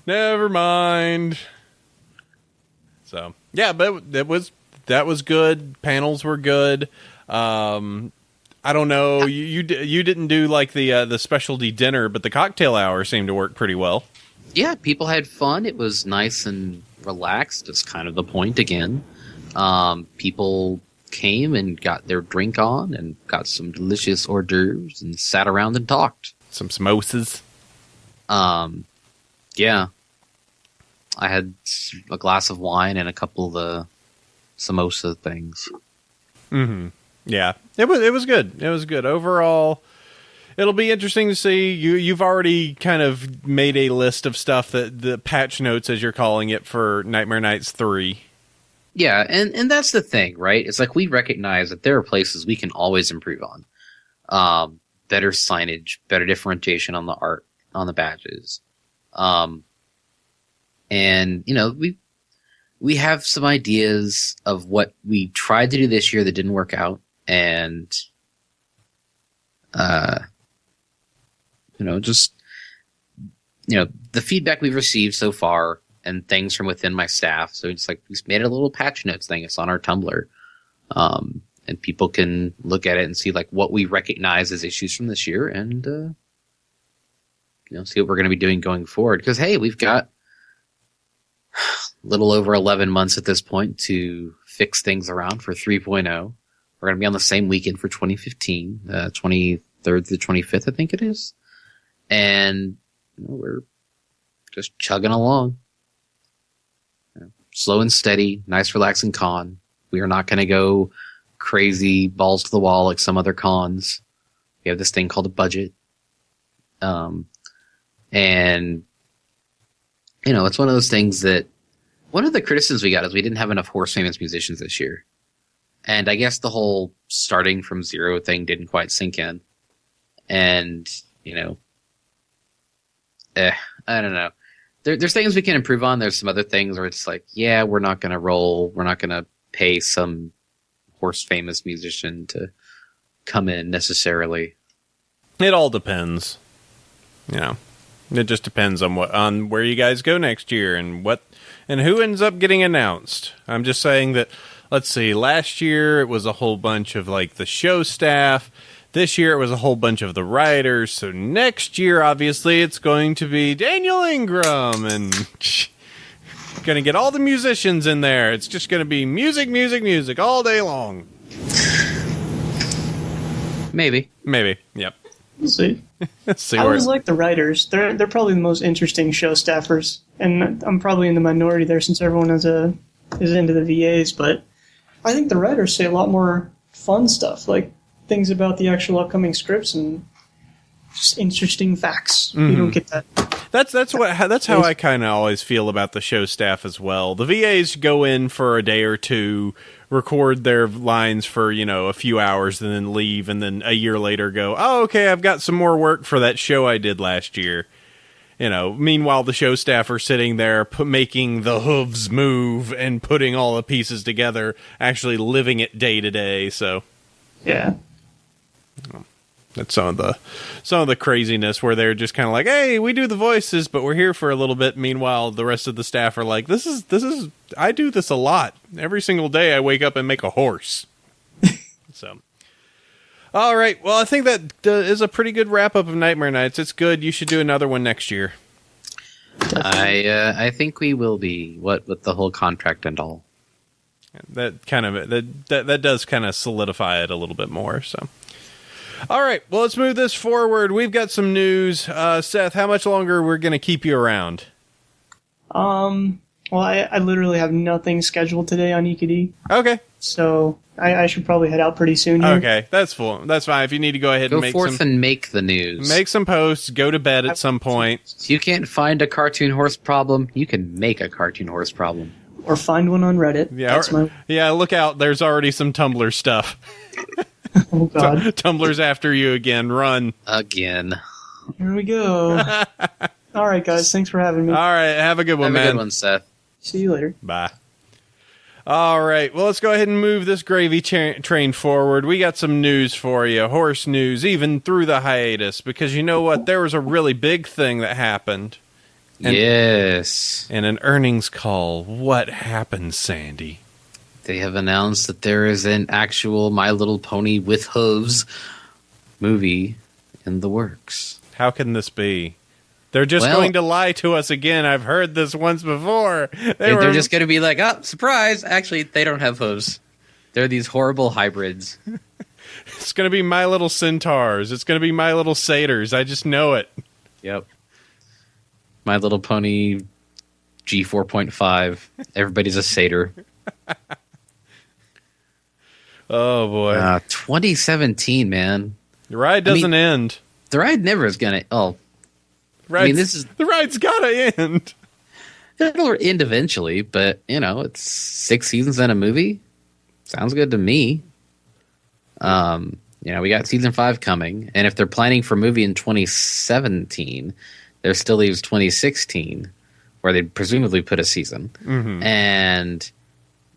Never mind. So yeah, but that was good. Panels were good. I don't know. You didn't do like the specialty dinner, but the cocktail hour seemed to work pretty well. Yeah, people had fun. It was nice and relaxed. It's kind of the point again. People came and got their drink on and got some delicious hors d'oeuvres and sat around and talked. Some samosas. Yeah. I had a glass of wine and a couple of the samosa things. Mm-hmm. Yeah, it was good. It was good overall. It'll be interesting to see. You've already kind of made a list of stuff that the patch notes, as you're calling it, for Nightmare Nights 3. Yeah, and that's the thing, right? It's like we recognize that there are places we can always improve on. Better signage, better differentiation on the art, on the badges. And, we have some ideas of what we tried to do this year that didn't work out. And, the feedback we've received so far and things from within my staff. So it's like, we made a little patch notes thing. It's on our Tumblr. And people can look at it and see like what we recognize as issues from this year and, see what we're going to be doing going forward. Because, hey, we've got a little over 11 months at this point to fix things around for 3.0. We're going to be on the same weekend for 2015, 23rd to the 25th, I think it is. And we're just chugging along. Slow and steady, nice relaxing con. We are not going to go crazy balls to the wall like some other cons. We have this thing called a budget. And, it's one of those things that one of the criticisms we got is we didn't have enough horse famous musicians this year. And I guess the whole starting from zero thing didn't quite sink in. And, I don't know. There's things we can improve on. There's some other things where it's like, yeah, we're not going to pay some horse famous musician to come in necessarily. It all depends. It just depends on where you guys go next year and who ends up getting announced. I'm just saying that, let's see, last year it was a whole bunch of like the show staff. This year it was a whole bunch of the writers. So next year, obviously, it's going to be Daniel Ingram and going to get all the musicians in there. It's just going to be music, music, music all day long. Maybe. Yep. We'll see. See I always like the writers. They're probably the most interesting show staffers, and I'm probably in the minority there since everyone is into the VAs. But I think the writers say a lot more fun stuff, like things about the actual upcoming scripts and just interesting facts. Mm-hmm. You don't get that. That's how I kind of always feel about the show staff as well. The VAs go in for a day or two, record their lines for a few hours, and then leave, and then a year later go, oh, okay, I've got some more work for that show I did last year. Meanwhile, the show staff are sitting there making the hooves move and putting all the pieces together, actually living it day to day. So, Yeah. that's some of the craziness where they're just kind of like, hey, we do the voices, but we're here for a little bit. Meanwhile, the rest of the staff are like, this is I do this a lot. Every single day I wake up and make a horse. So, all right. Well, I think that is a pretty good wrap up of Nightmare Nights. It's good. You should do another one next year. I think we will be, with the whole contract and all. That kind of that does kind of solidify it a little bit more. So, all right. Well, let's move this forward. We've got some news. Seth, how much longer we're going to keep you around? Well, I literally have nothing scheduled today on EQD, Okay. so I should probably head out pretty soon here. Okay, that's full. That's fine. If you need to go ahead Go and make forth some and make the news. make some posts, go to bed at some point. If you can't find a cartoon horse problem, you can make a cartoon horse problem. Or find one on Reddit. Yeah, yeah. Look out! There's already some Tumblr stuff. Oh, God. Tumblr's after you again. Run. Again. Here we go. All right, guys. Thanks for having me. All right. Have a good one, Have a man. good one, Seth. See you later. Bye. All right. Well, let's go ahead and move this gravy train forward. We got some news for you. Horse news, even through the hiatus. Because you know what? There was a really big thing that happened. Yes. In an earnings call. What happened, Sandy? They have announced that there is an actual My Little Pony with hooves movie in the works. How can this be? They're just going to lie to us again. I've heard this once before. They're just going to be like, oh, surprise. Actually, they don't have hooves. They're these horrible hybrids. It's going to be My Little Centaurs. It's going to be My Little Satyrs. I just know it. Yep. My Little Pony G4.5. Everybody's a satyr. Oh, boy. 2017, man. The ride doesn't end. The ride never is going to... Oh. The ride's got to end. It'll end eventually, but, it's 6 seasons and a movie. Sounds good to me. We got season 5 coming, and if they're planning for a movie in 2017, there still leaves 2016, where they presumably put a season. Mm-hmm. And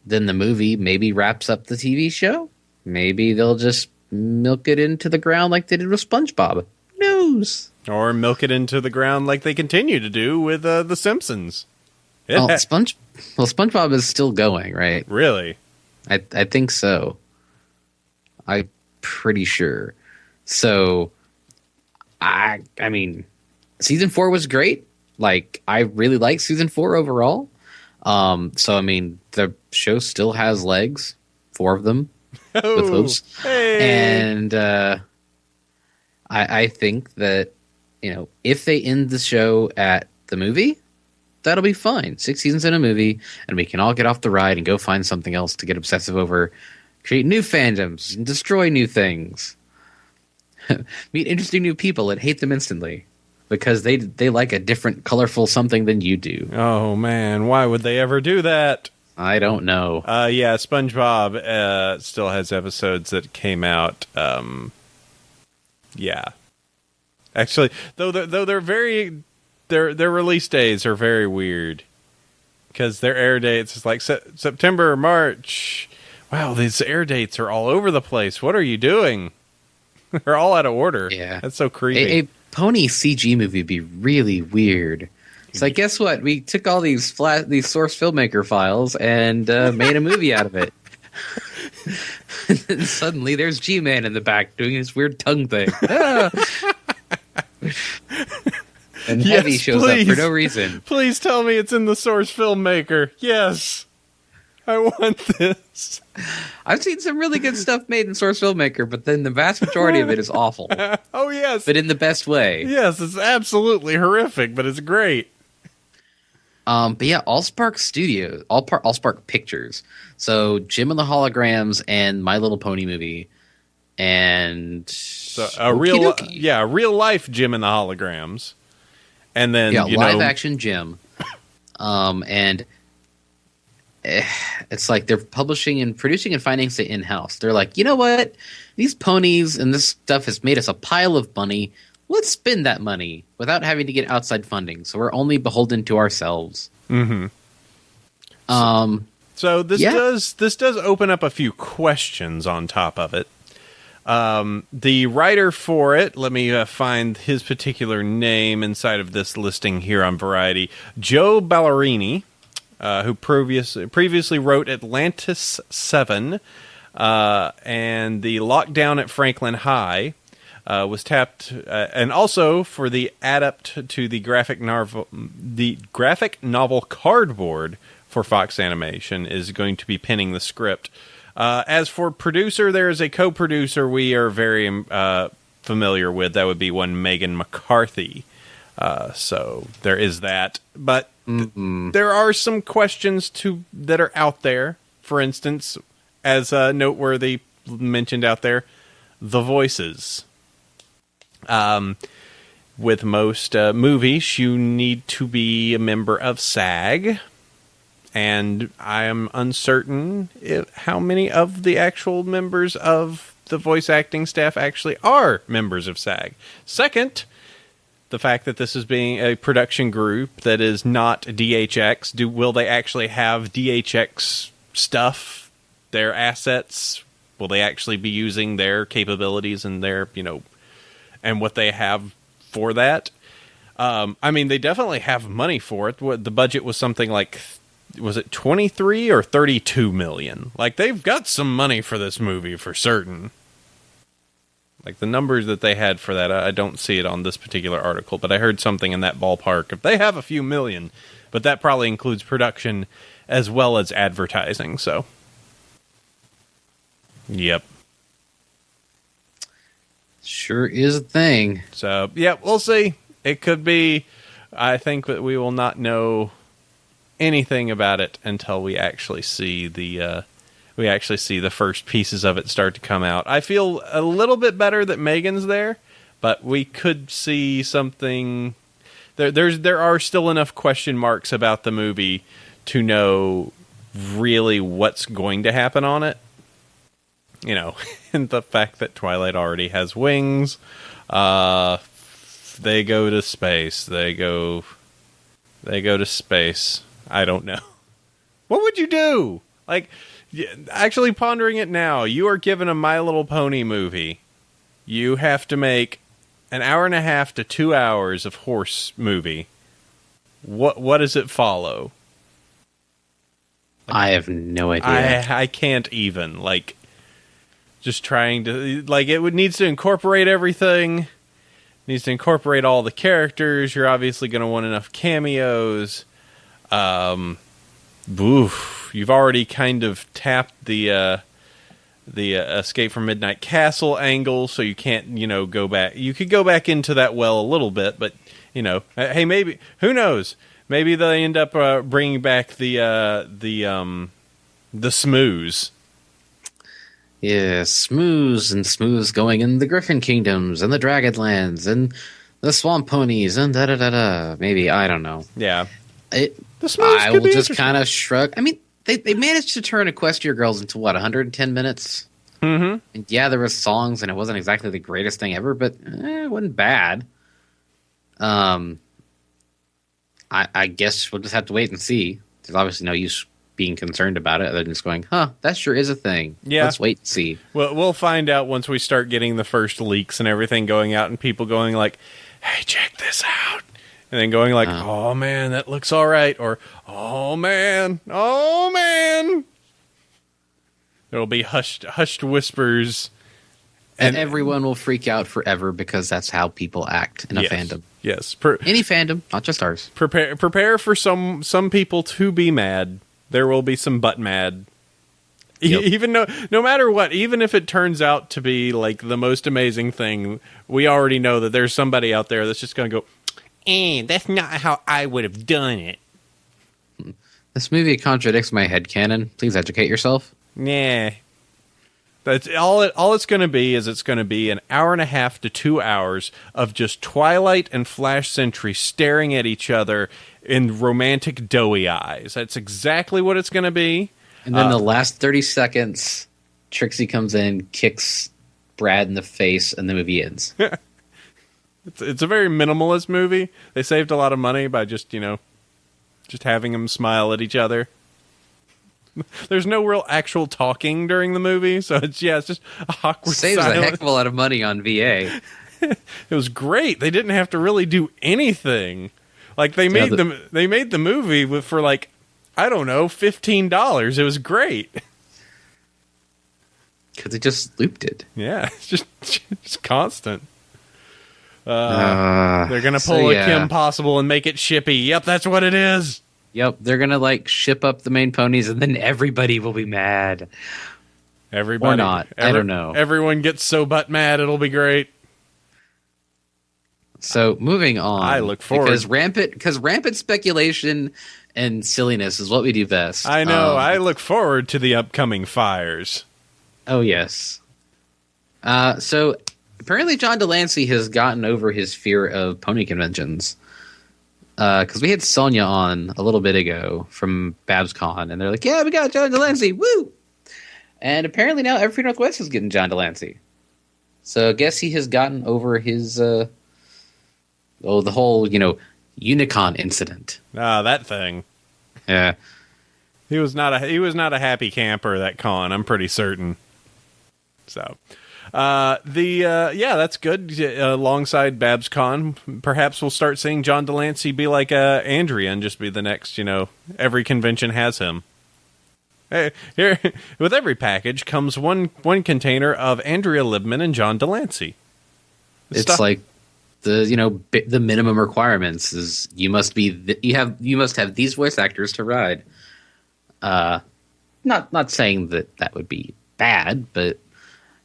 then the movie maybe wraps up the TV show. Maybe they'll just milk it into the ground like they did with SpongeBob. Who knows? Or milk it into the ground like they continue to do with The Simpsons. Yeah. Well, SpongeBob is still going, right? Really? I think so. I'm pretty sure. So, I mean, season 4 was great. Like, I really like season 4 overall. So, I mean, the show still has legs, 4 of them, with hooves. Hey. And I think that, if they end the show at the movie, that'll be fine. 6 seasons in a movie, and we can all get off the ride and go find something else to get obsessive over, create new fandoms, and destroy new things. Meet interesting new people and hate them instantly because they like a different, colorful something than you do. Oh, man. Why would they ever do that? I don't know. Yeah, SpongeBob still has episodes that came out. Yeah. Actually, though they're very... Their release days are very weird. Because their air dates is like September, March. Wow, these air dates are all over the place. What are you doing? They're all out of order. Yeah. That's so creepy. A pony CG movie would be really weird. It's like, guess what? We took all these source filmmaker files and made a movie out of it. And then suddenly there's G-Man in the back doing his weird tongue thing. And Heavy shows up for no reason. Please tell me it's in the source filmmaker. Yes. I want this. I've seen some really good stuff made in source filmmaker, but then the vast majority of it is awful. Oh, yes. But in the best way. Yes, it's absolutely horrific, but it's great. But yeah, Allspark Studios, Allspark Pictures. So Jim and the Holograms and My Little Pony movie, and so a real life Jim and the Holograms, and then live action Jim, and it's like they're publishing and producing and financing it in house. They're like, you know what, these ponies and this stuff has made us a pile of money. let's spend that money without having to get outside funding. So we're only beholden to ourselves. Mm-hmm. So this does open up a few questions on top of it. The writer for it, let me find his particular name inside of this listing here on Variety, Joe Ballerini, who previously wrote Atlantis 7 and the Lockdown at Franklin High, was tapped, and also for the adapt to the graphic novel Cardboard for Fox Animation is going to be penning the script. As for producer, there is a co-producer we are very familiar with. That would be one Megan McCarthy. So there is that. But there are some questions that are out there. For instance, as noteworthy mentioned out there, the voices. With most movies, you need to be a member of SAG. And I am uncertain how many of the actual members of the voice acting staff actually are members of SAG. Second, the fact that this is being a production group that is not DHX, will they actually have DHX stuff, their assets? Will they actually be using their capabilities and their, and what they have for that? I mean, they definitely have money for it. The budget was something like, was it 23 or 32 million? Like, they've got some money for this movie for certain. Like, the numbers that they had for that, I don't see it on this particular article, but I heard something in that ballpark. If they have a few million, but that probably includes production as well as advertising, so. Yep. Sure is a thing. So, yeah, we'll see. It could be. I think that we will not know anything about it until we actually see the first pieces of it start to come out. I feel a little bit better that Megan's there, but we could see something. There are still enough question marks about the movie to know really what's going to happen on it. And the fact that Twilight already has wings. They go to space. They go to space. I don't know. What would you do? Like, actually pondering it now, you are given a My Little Pony movie. You have to make an hour and a half to 2 hours of horse movie. What does it follow? I have no idea. I can't even. Like, just trying to, like, it needs to incorporate everything. Needs to incorporate all the characters. You're obviously going to want enough cameos. You've already kind of tapped the Escape from Midnight Castle angle, so you can't, go back. You could go back into that well a little bit, but, hey, maybe, who knows? Maybe they end up bringing back the Smooze. Yeah, Smooze going in the Griffin Kingdoms and the Dragonlands and the Swamp Ponies and da-da-da-da. Maybe, I don't know. Yeah. I will just kind of shrug. I mean, they managed to turn Equestria Girls into, 110 minutes? Mm-hmm. And yeah, there were songs, and it wasn't exactly the greatest thing ever, but it wasn't bad. I guess we'll just have to wait and see. There's obviously no use being concerned about it other than just going, that sure is a thing. Yeah. Let's wait and see. Well, we'll find out once we start getting the first leaks and everything going out and people going like, hey, check this out. And then going like, oh, man, that looks all right. Or, oh, man. There'll be hushed whispers. And everyone will freak out forever because that's how people act in a fandom. Yes. Any fandom, not just ours. Prepare for some people to be mad. There will be some butt mad. Yep. Even no matter what, even if it turns out to be like the most amazing thing, we already know that there's somebody out there that's just going to go, that's not how I would have done it. This movie contradicts my headcanon. Please educate yourself. Nah. That's all it's going to be is it's going to be an hour and a half to 2 hours of just Twilight and Flash Sentry staring at each other in romantic doughy eyes. That's exactly what it's going to be. And then the last 30 seconds, Trixie comes in, kicks Brad in the face, and the movie ends. It's a very minimalist movie. They saved a lot of money by just having them smile at each other. There's no real actual talking during the movie, so it's just awkward Saves silence. a heck of a lot of money on VA. It was great. They didn't have to really do anything. Like they made the movie for like, I don't know, $15. It was great. Because they just looped it. Yeah, it's just constant. They're gonna pull a Kim Possible and make it shippy. Yep, that's what it is. Yep, they're gonna like ship up the main ponies, and then everybody will be mad. Everybody, or not. I don't know. Everyone gets so butt mad, it'll be great. So moving on, I look forward because rampant speculation and silliness is what we do best. I know. I look forward to the upcoming fires. Oh yes. So apparently, John Delancey has gotten over his fear of pony conventions. Because we had Sonia on a little bit ago from BabsCon, and they're like, "Yeah, we got John Delancey, woo!" And apparently now Everfree Northwest is getting John Delancey. So I guess he has gotten over his the whole Unicon incident. Ah, that thing. Yeah, he was not a happy camper that con. I'm pretty certain. So, that's good. Alongside BabsCon, perhaps we'll start seeing John Delancey be like Andrea and just be the next. Every convention has him. Hey, here with every package comes one container of Andrea Libman and John Delancey. It's like the minimum requirements is you must have these voice actors to ride. Not saying that would be bad, but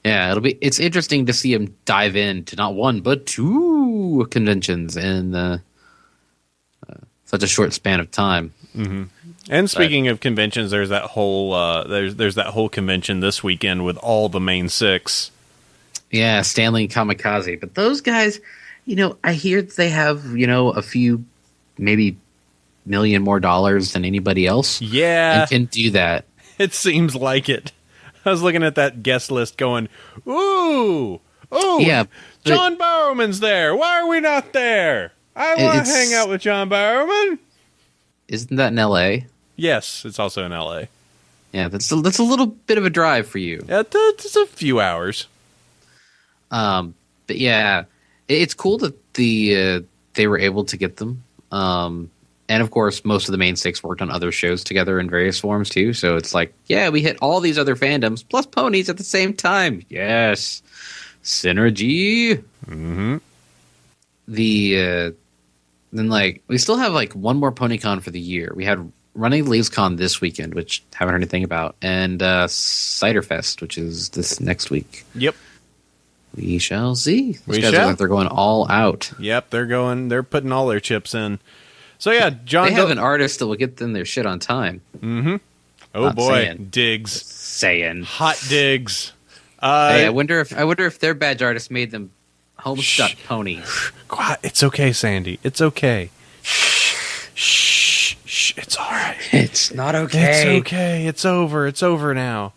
yeah, it's interesting to see him dive into not one but two conventions in such a short span of time. Mm-hmm. And speaking of conventions, there's that whole there's that whole convention this weekend with all the main six. Yeah, Stanley and Kamikaze, but those guys, I hear that they have a few, maybe million more dollars than anybody else. Yeah, and can do that. It seems like it. I was looking at that guest list, going, "Ooh, yeah, John Bowerman's there. Why are we not there? I want to hang out with John Bowerman." Isn't that in L.A.? Yes, it's also in L.A. Yeah, that's a little bit of a drive for you. It's a few hours. But yeah, it's cool that they were able to get them. And of course, most of the main six worked on other shows together in various forms too. So it's like, yeah, we hit all these other fandoms plus ponies at the same time. Yes, synergy. Mm-hmm. Then we still have one more PonyCon for the year. We had Running Leaves Con this weekend, which haven't heard anything about, and Cider Fest, which is this next week. Yep. We shall see. These guys look like they're going all out. Yep, they're putting all their chips in. So yeah, John. They have an artist that will get them their shit on time. Mm-hmm. Oh Not boy, saying. digs. Saying Hot digs. Hey, I wonder if their badge artist made them Homestuck ponies. It's okay, Sandy. It's okay. Shh. It's all right. It's not okay. It's okay. It's over. It's over now.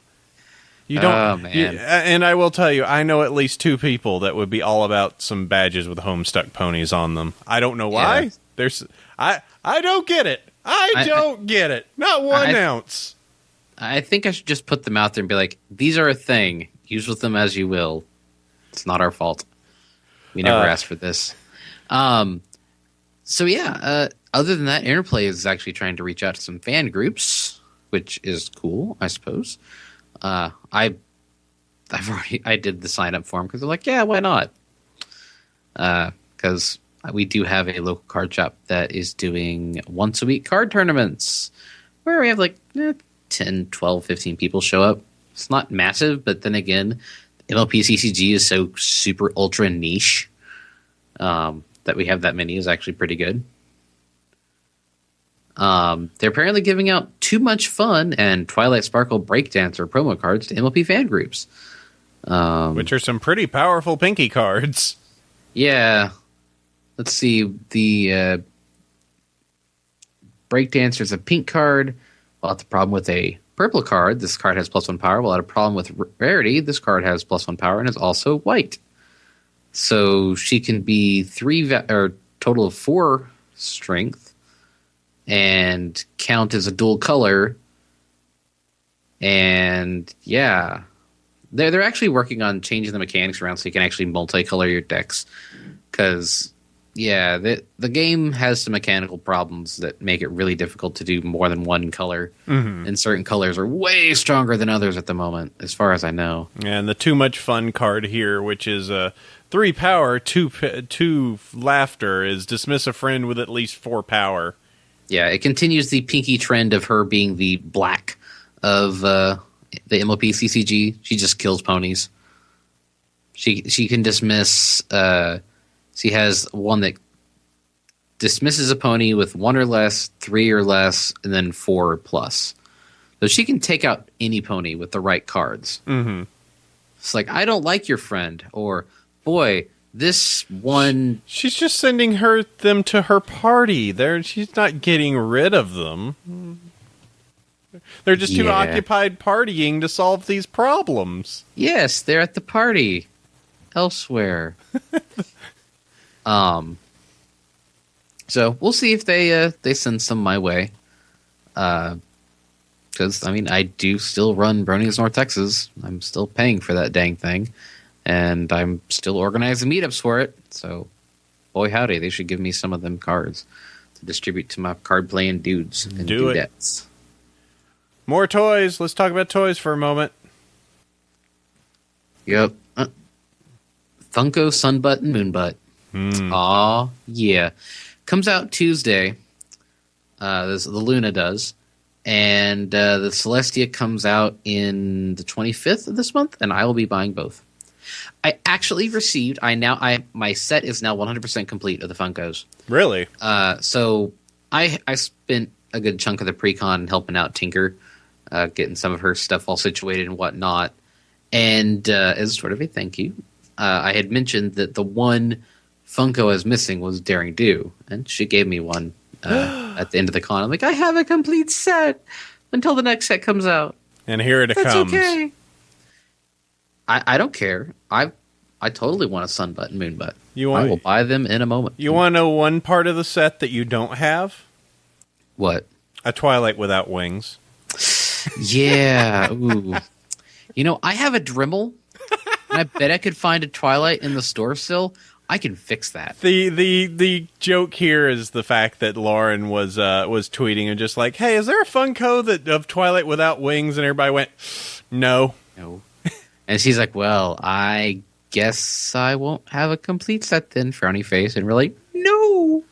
You don't. Oh man. And I will tell you, I know at least two people that would be all about some badges with Homestuck ponies on them. I don't know why. Yeah. I don't get it. I don't get it. Not one ounce. I think I should just put them out there and be like, these are a thing. Use with them as you will. It's not our fault. We never asked for this. So yeah, other than that, Interplay is actually trying to reach out to some fan groups, which is cool, I suppose. I did the sign up form because they're like, yeah, why not? Because we do have a local card shop that is doing once a week card tournaments where we have 10, 12, 15 people show up. It's not massive, but then again, MLP CCG is so super ultra niche that we have that many is actually pretty good. They're apparently giving out Too Much Fun and Twilight Sparkle Breakdancer promo cards to MLP fan groups. Which are some pretty powerful pinky cards. Yeah. Let's see. The Breakdancer is a pink card. Well, that's a problem with a purple card. This card has +1 power. Well, at a problem with rarity, this card has +1 power and is also white. So she can be total of 4 strength and count as a dual color. And yeah, they're actually working on changing the mechanics around so you can actually multicolor your decks. Because yeah, the game has some mechanical problems that make it really difficult to do more than one color. Mm-hmm. And certain colors are way stronger than others at the moment, as far as I know. And the too much fun card here, which is 3 power, 2 laughter, is dismiss a friend with at least 4 power. Yeah, it continues the pinky trend of her being the black of the MOP CCG. She just kills ponies. She can dismiss... she has one that dismisses a pony with 1 or less, 3 or less, and then 4 or plus. So she can take out any pony with the right cards. Mm-hmm. It's like, I don't like your friend, or boy, this one... She's just sending them to her party. She's not getting rid of them. They're just too occupied partying to solve these problems. Yes, they're at the party. Elsewhere. So we'll see if they send some my way. Because, I mean, I do still run Brony's North Texas. I'm still paying for that dang thing. And I'm still organizing meetups for it. So, boy howdy, they should give me some of them cards to distribute to my card-playing dudes and dudettes. More toys. Let's talk about toys for a moment. Yep. Funko Sunbutt and Moonbutt. Aw, yeah. Comes out Tuesday. The Luna does. And the Celestia comes out in the 25th of this month, and I will be buying both. I actually received... my set is now 100% complete of the Funkos. Really? So I spent a good chunk of the pre-con helping out Tinker, getting some of her stuff all situated and whatnot. And as sort of a thank you, I had mentioned that the one Funko I was missing was Daring Do, and she gave me one at the end of the con. I'm like, I have a complete set until the next set comes out. And here it That's comes. Okay. I don't care. I totally want a Sunbutt and Moonbutt. I will buy them in a moment. You want to know one part of the set that you don't have? What? A Twilight Without Wings. Yeah. Ooh. You know, I have a Dremel, and I bet I could find a Twilight in the store still. I can fix that. The joke here is the fact that Lauren was tweeting and just like, hey, is there a Funko of Twilight Without Wings? And everybody went, no. And she's like, well, I guess I won't have a complete set then, frowny face. And we're like, no.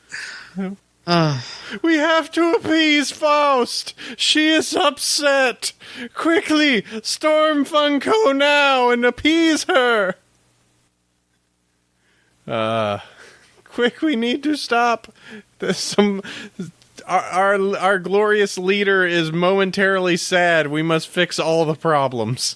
We have to appease Faust. She is upset. Quickly, storm Funko now and appease her. Quick, we need to stop. Our glorious leader is momentarily sad. We must fix all the problems.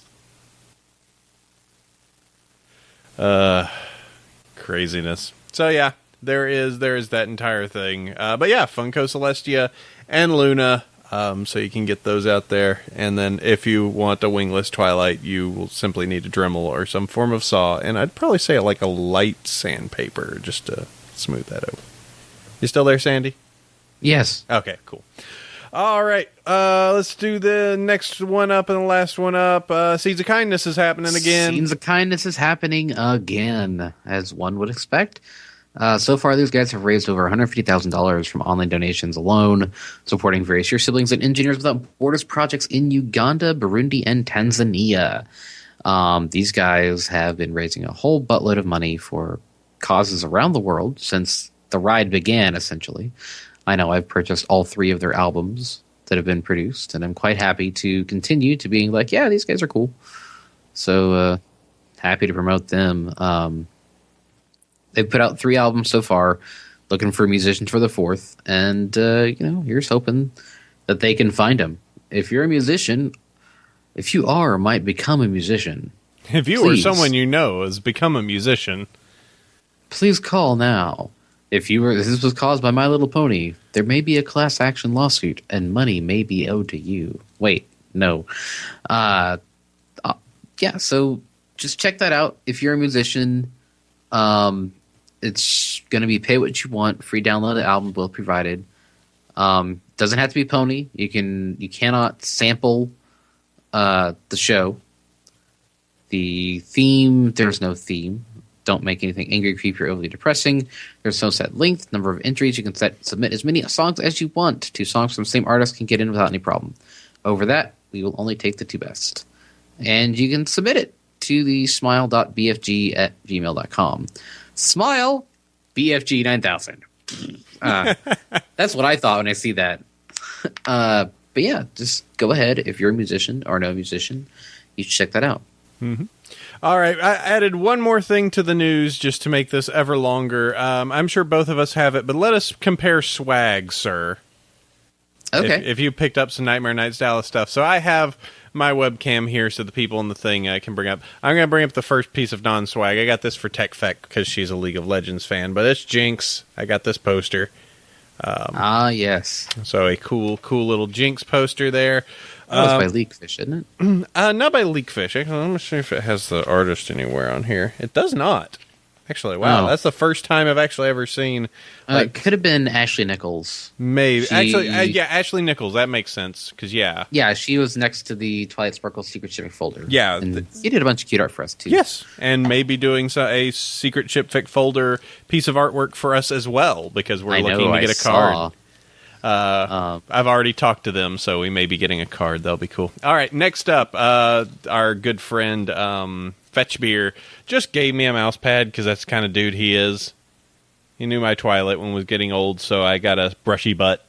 Craziness. So yeah, there is that entire thing. But yeah, Funko Celestia and Luna. So you can get those out there. And then if you want a wingless Twilight, you will simply need a Dremel or some form of saw. And I'd probably say like a light sandpaper just to smooth that over. You still there, Sandy? Yes. Okay, cool. All right, let's do the next one up and the last one up. Seeds of Kindness is happening again. Seeds of Kindness is happening again, as one would expect. So far, these guys have raised over $150,000 from online donations alone, supporting various Your Siblings and Engineers Without Borders projects in Uganda, Burundi, and Tanzania. These guys have been raising a whole buttload of money for causes around the world since the ride began, essentially. I know I've purchased all 3 of their albums that have been produced, and I'm quite happy to continue to being like, yeah, these guys are cool. So happy to promote them. They've put out 3 albums so far, looking for musicians for the 4th, and here's hoping that they can find them. If you're a musician, if you are or might become a musician, if you or someone you know has become a musician, please call now. If this was caused by My Little Pony, there may be a class action lawsuit, and money may be owed to you. Wait, no. Yeah, so just check that out. If you're a musician, It's going to be pay what you want. Free download the album will be provided. Doesn't have to be Pony. You cannot sample the show. The theme, there's no theme. Don't make anything angry, creepy, or overly depressing. There's no set length, number of entries. You can submit as many songs as you want. 2 songs from the same artist can get in without any problem. Over that, we will only take the 2 best. And you can submit it to the smile.bfg@gmail.com. Smile BFG 9000. That's what I thought when I see that. But yeah, just go ahead. If you're a musician or no musician, you should check that out. Mm-hmm. All right, I added one more thing to the news just to make this ever longer. I'm sure both of us have it, but let us compare swag, sir. Okay. If you picked up some Nightmare Night style stuff. So I have my webcam here so the people in the thing can bring up. I'm going to bring up the first piece of non-swag. I got this for Tech Feck because she's a League of Legends fan, but it's Jinx. I got this poster. Yes. So a cool little Jinx poster there. That was by Leakfish, isn't it? Not by Leakfish. Actually, let me see if it has the artist anywhere on here. It does not. Actually, wow, that's the first time I've actually ever seen. It could have been Ashley Nichols. Maybe. Yeah, Ashley Nichols. That makes sense, because, yeah. Yeah, she was next to the Twilight Sparkle Secret Shipping folder. Yeah. And he did a bunch of cute art for us, too. Yes, and maybe doing a Secret Ship Fic folder piece of artwork for us as well, because we're looking to get a card. I've already talked to them, so we may be getting a card. That'll be cool. All right, next up, our good friend Fetch Beer just gave me a mouse pad because that's the kind of dude he is. He knew my Twilight one was getting old, so I got a brushy butt,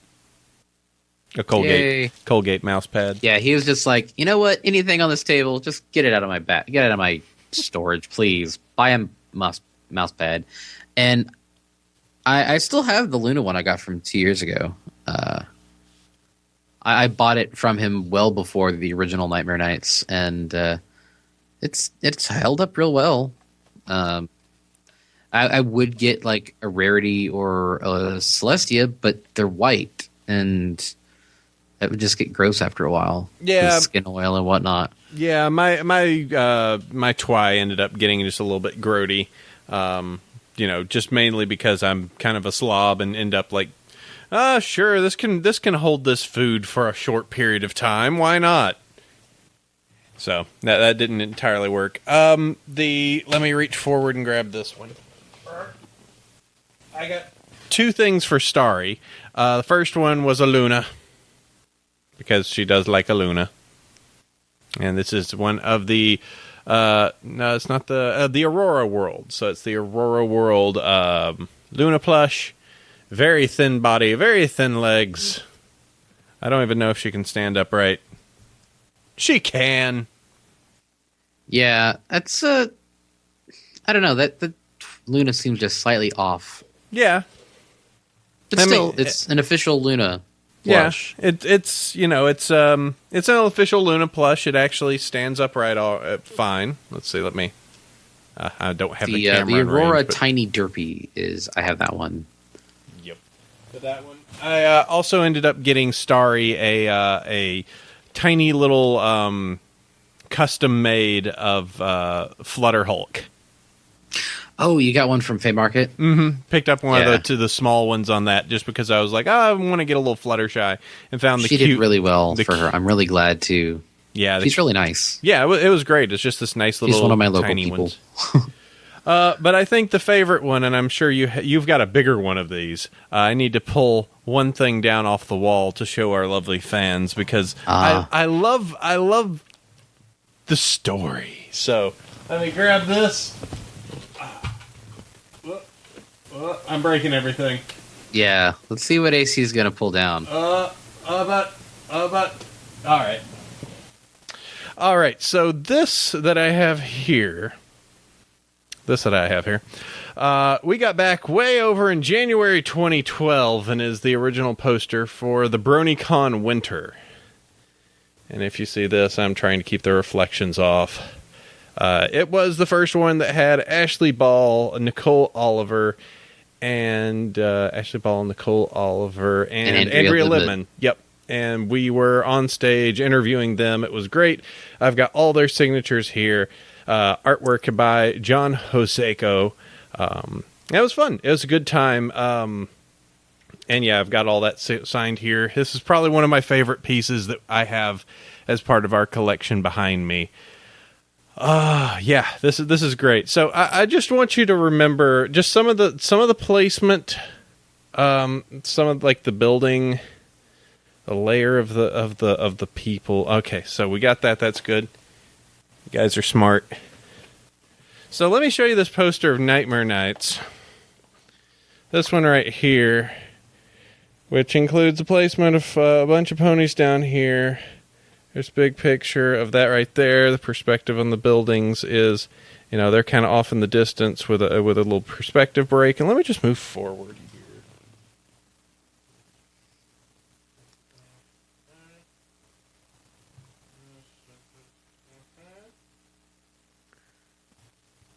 a Colgate mouse pad. Yeah, he was just like, you know what? Anything on this table, just get it out of my get it out of my storage, please. Buy a mouse pad, and I still have the Luna one I got from 2 years ago. I bought it from him well before the original Nightmare Nights, and it's held up real well. I would get like a Rarity or a Celestia, but they're white, and it would just get gross after a while. Yeah, with skin oil and whatnot. Yeah, my Twi ended up getting just a little bit grody. Just mainly because I'm kind of a slob and end up like, sure, this can hold this food for a short period of time. Why not? So that didn't entirely work. Let me reach forward and grab this one. I got 2 things for Starry. The first one was a Luna, because she does like a Luna, and this is one of the. No, it's not the Aurora World. So it's the Aurora World Luna plush. Very thin body, very thin legs. I don't even know if she can stand upright. She can. Yeah, that's I don't know. That Luna seems just slightly off. Yeah, But still, it's an official Luna plush. Yeah, it's an official Luna plush. It actually stands upright fine. Let's see. Let me. I don't have the camera. The Aurora range, Tiny Derpy I have that one. Yep. But that one. I also ended up getting Starry a tiny little custom made of Flutter Hulk. Oh, you got one from Fay Market? Mm-hmm. Picked up one of the small ones on that just because I was like, I want to get a little Fluttershy, and found she did really well for her. I'm really glad to. Yeah, she's really nice. Yeah, it was great. It's just this nice little. She's one of my local tiny people. Ones. But I think the favorite one, and I'm sure you've got a bigger one of these. I need to pull one thing down off the wall to show our lovely fans because I love the story. So let me grab this. I'm breaking everything. Yeah, let's see what AC is going to pull down. All right. So this that I have here, we got back way over in January 2012, and is the original poster for the BronyCon Winter. And if you see this, I'm trying to keep the reflections off. It was the first one that had Ashley Ball, Nicole Oliver, and Andrea Littman. Yep. And we were on stage interviewing them. It was great. I've got all their signatures here. Artwork by John Hoseko. It was fun. It was a good time. And yeah, I've got all that signed here. This is probably one of my favorite pieces that I have as part of our collection behind me. Yeah, this is great. So I just want you to remember just some of the placement, some of like the building, the layer of the people. Okay, so we got that. That's good. You guys are smart. So let me show you this poster of Nightmare Nights. This one right here, which includes a placement of a bunch of ponies down here. There's a big picture of that right there. The perspective on the buildings is, they're kind of off in the distance with a little perspective break. And let me just move forward here.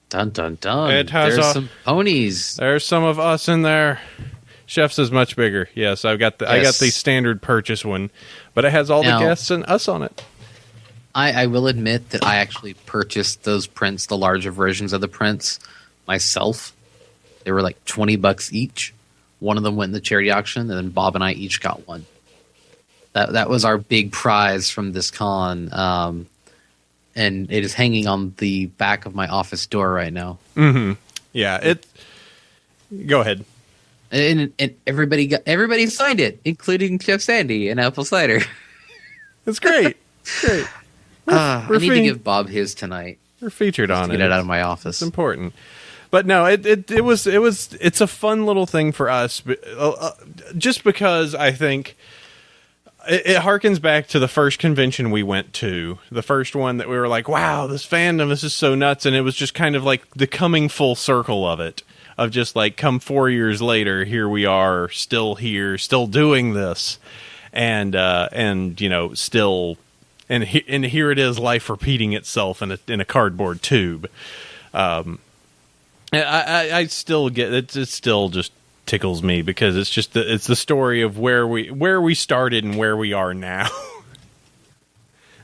Dun dun dun. There's some ponies. There's some of us in there. Chef's is much bigger. Yes, I got the standard purchase one, but it has all the guests and us on it. I will admit that I actually purchased those prints, the larger versions of the prints, myself. They were like $20 each. One of them went in the charity auction, and then Bob and I each got one. That was our big prize from this con, and it is hanging on the back of my office door right now. Mm-hmm. Yeah, Go ahead. And everybody signed it, including Chef Sandy and Apple Cider. It's great. Great. I need to give Bob his tonight. We're featured on it. Get it out of my office. It's important. But no, it's a fun little thing for us, just because I think it harkens back to the first convention we went to, the first one that we were like, wow, this fandom, this is so nuts, and it was just kind of like the coming full circle of it. Of just like, come 4 years later, here we are, still here, still doing this, and still, and here it is, life repeating itself in a cardboard tube. I still get it. It still just tickles me because it's the story of where we started and where we are now.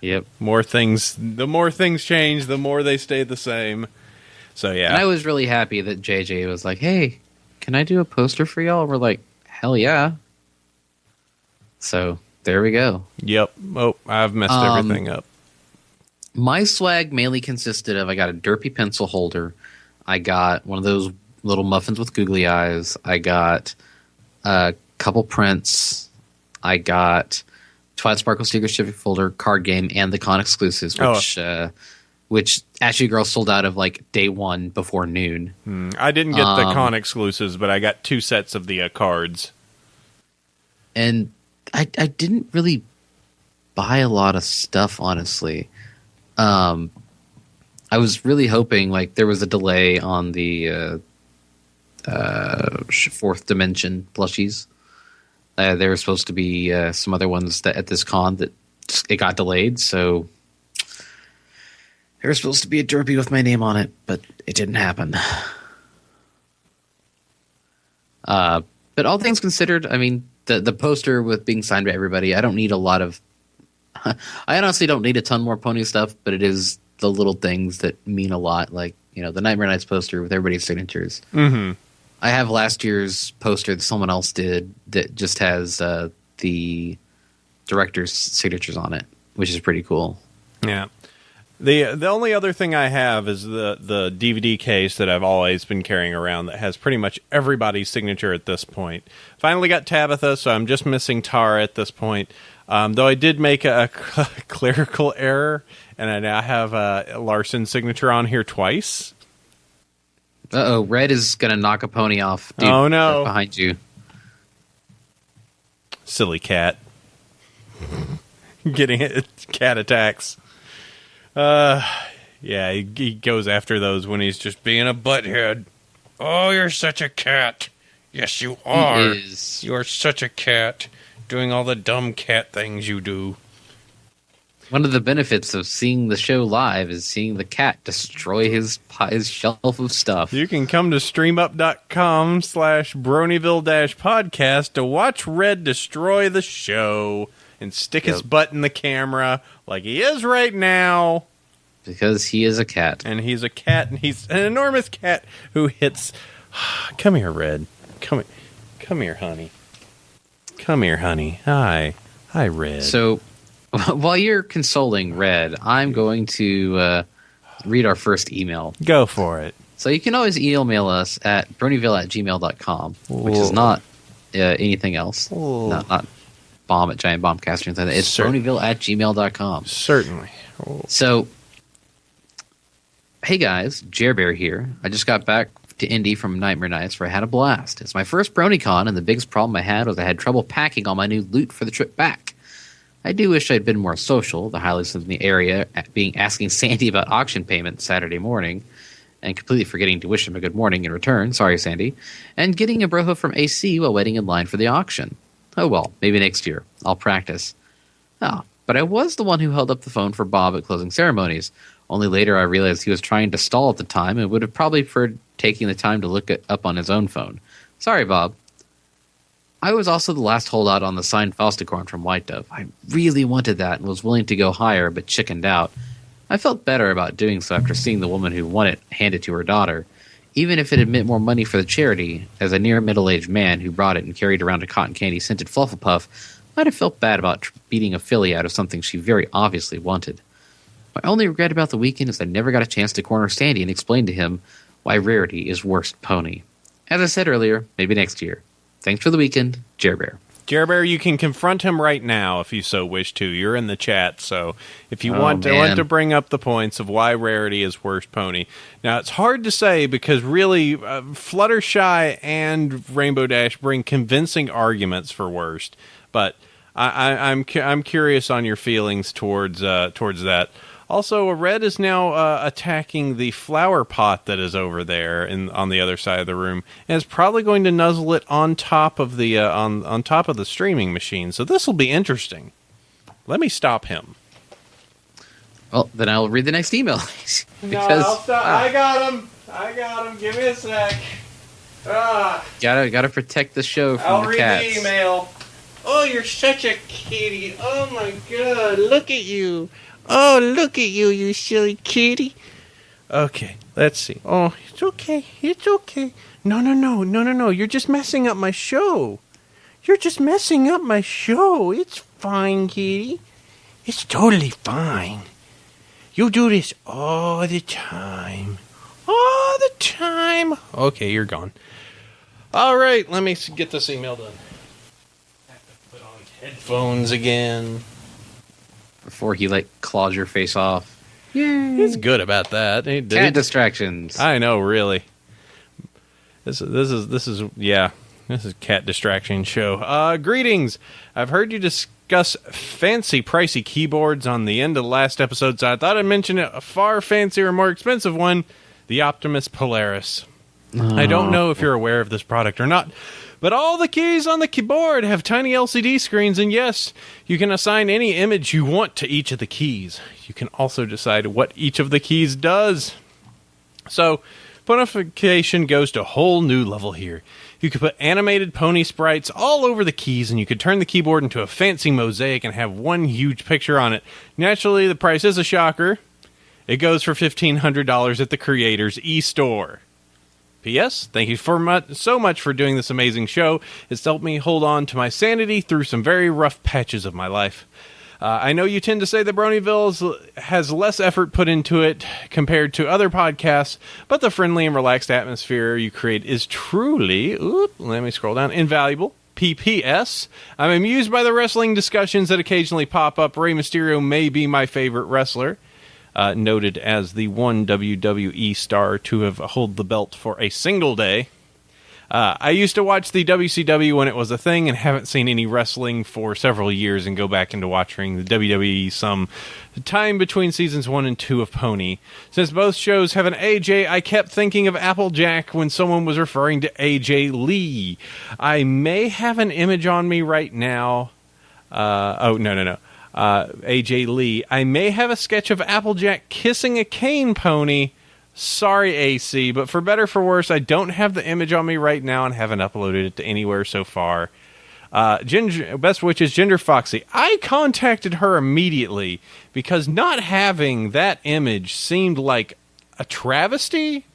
Yep. The more things change, the more they stay the same. So yeah, and I was really happy that JJ was like, "Hey, can I do a poster for y'all?" We're like, "Hell yeah!" So there we go. Yep. Oh, I've messed everything up. My swag mainly consisted of I got a derpy pencil holder, I got one of those little muffins with googly eyes, I got a couple prints, I got Twilight Sparkle Secret Civic folder, card game, and the con exclusives, which Ashley Girl sold out of like day one before noon. I didn't get the con exclusives, but I got 2 sets of the cards. And I didn't really buy a lot of stuff, honestly. I was really hoping like there was a delay on the Fourth Dimension plushies. There were supposed to be some other ones that at this con that it got delayed, so there was supposed to be a derpy with my name on it, but it didn't happen. But all things considered, I mean, the poster with being signed by everybody, I don't need a lot of... I honestly don't need a ton more pony stuff, but it is the little things that mean a lot, like, the Nightmare Nights poster with everybody's signatures. Mm-hmm. I have last year's poster that someone else did that just has the director's signatures on it, which is pretty cool. Yeah. The only other thing I have is the DVD case that I've always been carrying around that has pretty much everybody's signature at this point. Finally got Tabitha, so I'm just missing Tara at this point. Though I did make a clerical error, and I now have Larson's signature on here twice. Uh-oh, Red is going to knock a pony off. Dude, oh, no. Behind you. Silly cat. Getting it. Cat attacks. Yeah, he goes after those when he's just being a butthead. Oh, you're such a cat. Yes, you are. He is. You're such a cat. Doing all the dumb cat things you do. One of the benefits of seeing the show live is seeing the cat destroy his shelf of stuff. You can come to streamup.com/Bronyville-podcast to watch Red destroy the show and stick his butt in the camera like he is right now. Because he is a cat. And he's a cat, and he's an enormous cat who hits... Come here, Red. Come here, honey. Come here, honey. Hi, Red. So, while you're consoling Red, I'm going to read our first email. Go for it. So you can always email us at bronyville@gmail.com, which is not anything else. Not bomb at Giant Bombcast or anything. It's bronyville@gmail.com. Certainly. So, hey guys, Jerbear here. I just got back to Indy from Nightmare Nights, where I had a blast. It's my first BronyCon, and the biggest problem I had was I had trouble packing all my new loot for the trip back. I do wish I'd been more social, the highlights in the area being asking Sandy about auction payment Saturday morning, and completely forgetting to wish him a good morning in return, sorry Sandy, and getting a broho from AC while waiting in line for the auction. Oh well, maybe next year. I'll practice. Oh, but I was the one who held up the phone for Bob at closing ceremonies. Only later I realized he was trying to stall at the time and would have probably preferred taking the time to look it up on his own phone. Sorry, Bob. I was also the last holdout on the signed Falsticorn from White Dove. I really wanted that and was willing to go higher, but chickened out. I felt better about doing so after seeing the woman who won it hand it to her daughter. Even if it had meant more money for the charity, as a near middle-aged man who brought it and carried around a cotton candy-scented Flufflepuff, I'd have felt bad about beating a filly out of something she very obviously wanted. My only regret about the weekend is I never got a chance to corner Sandy and explain to him why Rarity is worst pony. As I said earlier, maybe next year. Thanks for the weekend, Jerbear. Jerbear, you can confront him right now if you so wish to. You're in the chat, so if you want to bring up the points of why Rarity is worst pony. Now, it's hard to say because really Fluttershy and Rainbow Dash bring convincing arguments for worst, but I'm curious on your feelings towards that. Also, Red is now attacking the flower pot that is over there on the other side of the room, and is probably going to nuzzle it on top of the on top of the streaming machine. So this will be interesting. Let me stop him. Well, then I'll read the next email. No, I'll stop. I got him. Give me a sec. Gotta protect the show from the cats. I'll read the email. Oh, you're such a kitty. Oh my God, look at you. Oh, look at you, you silly kitty. Okay, let's see. Oh, it's okay. It's okay. No. You're just messing up my show. It's fine, kitty. It's totally fine. You do this all the time. Okay, you're gone. All right, let me get this email done. I have to put on headphones again. Before he claws your face off. Yay. He's good about that. Cat distractions. I know, really. This is cat distraction show. Greetings. I've heard you discuss fancy, pricey keyboards on the end of the last episode, so I thought I'd mention a far fancier, more expensive one, the Optimus Polaris. I don't know if you're aware of this product or not, but all the keys on the keyboard have tiny LCD screens, and yes, you can assign any image you want to each of the keys. You can also decide what each of the keys does. So, ponification goes to a whole new level here. You could put animated pony sprites all over the keys, and you could turn the keyboard into a fancy mosaic and have one huge picture on it. Naturally, the price is a shocker. It goes for $1,500 at the Creators e-store. P.S. Thank you so much for doing this amazing show. It's helped me hold on to my sanity through some very rough patches of my life. I know you tend to say that Bronyville has less effort put into it compared to other podcasts, but the friendly and relaxed atmosphere you create is truly, let me scroll down, invaluable. P.P.S. I'm amused by the wrestling discussions that occasionally pop up. Rey Mysterio may be my favorite wrestler. Noted as the one WWE star to have held the belt for a single day. I used to watch the WCW when it was a thing and haven't seen any wrestling for several years and go back into watching the WWE some time between seasons 1 and 2 of Pony. Since both shows have an AJ, I kept thinking of Applejack when someone was referring to AJ Lee. I may have an image on me right now. No. AJ Lee. I may have a sketch of Applejack kissing a cane pony. Sorry, AC, but for better or for worse, I don't have the image on me right now and haven't uploaded it to anywhere so far. Best Witch is Ginger Foxy. I contacted her immediately because not having that image seemed like a travesty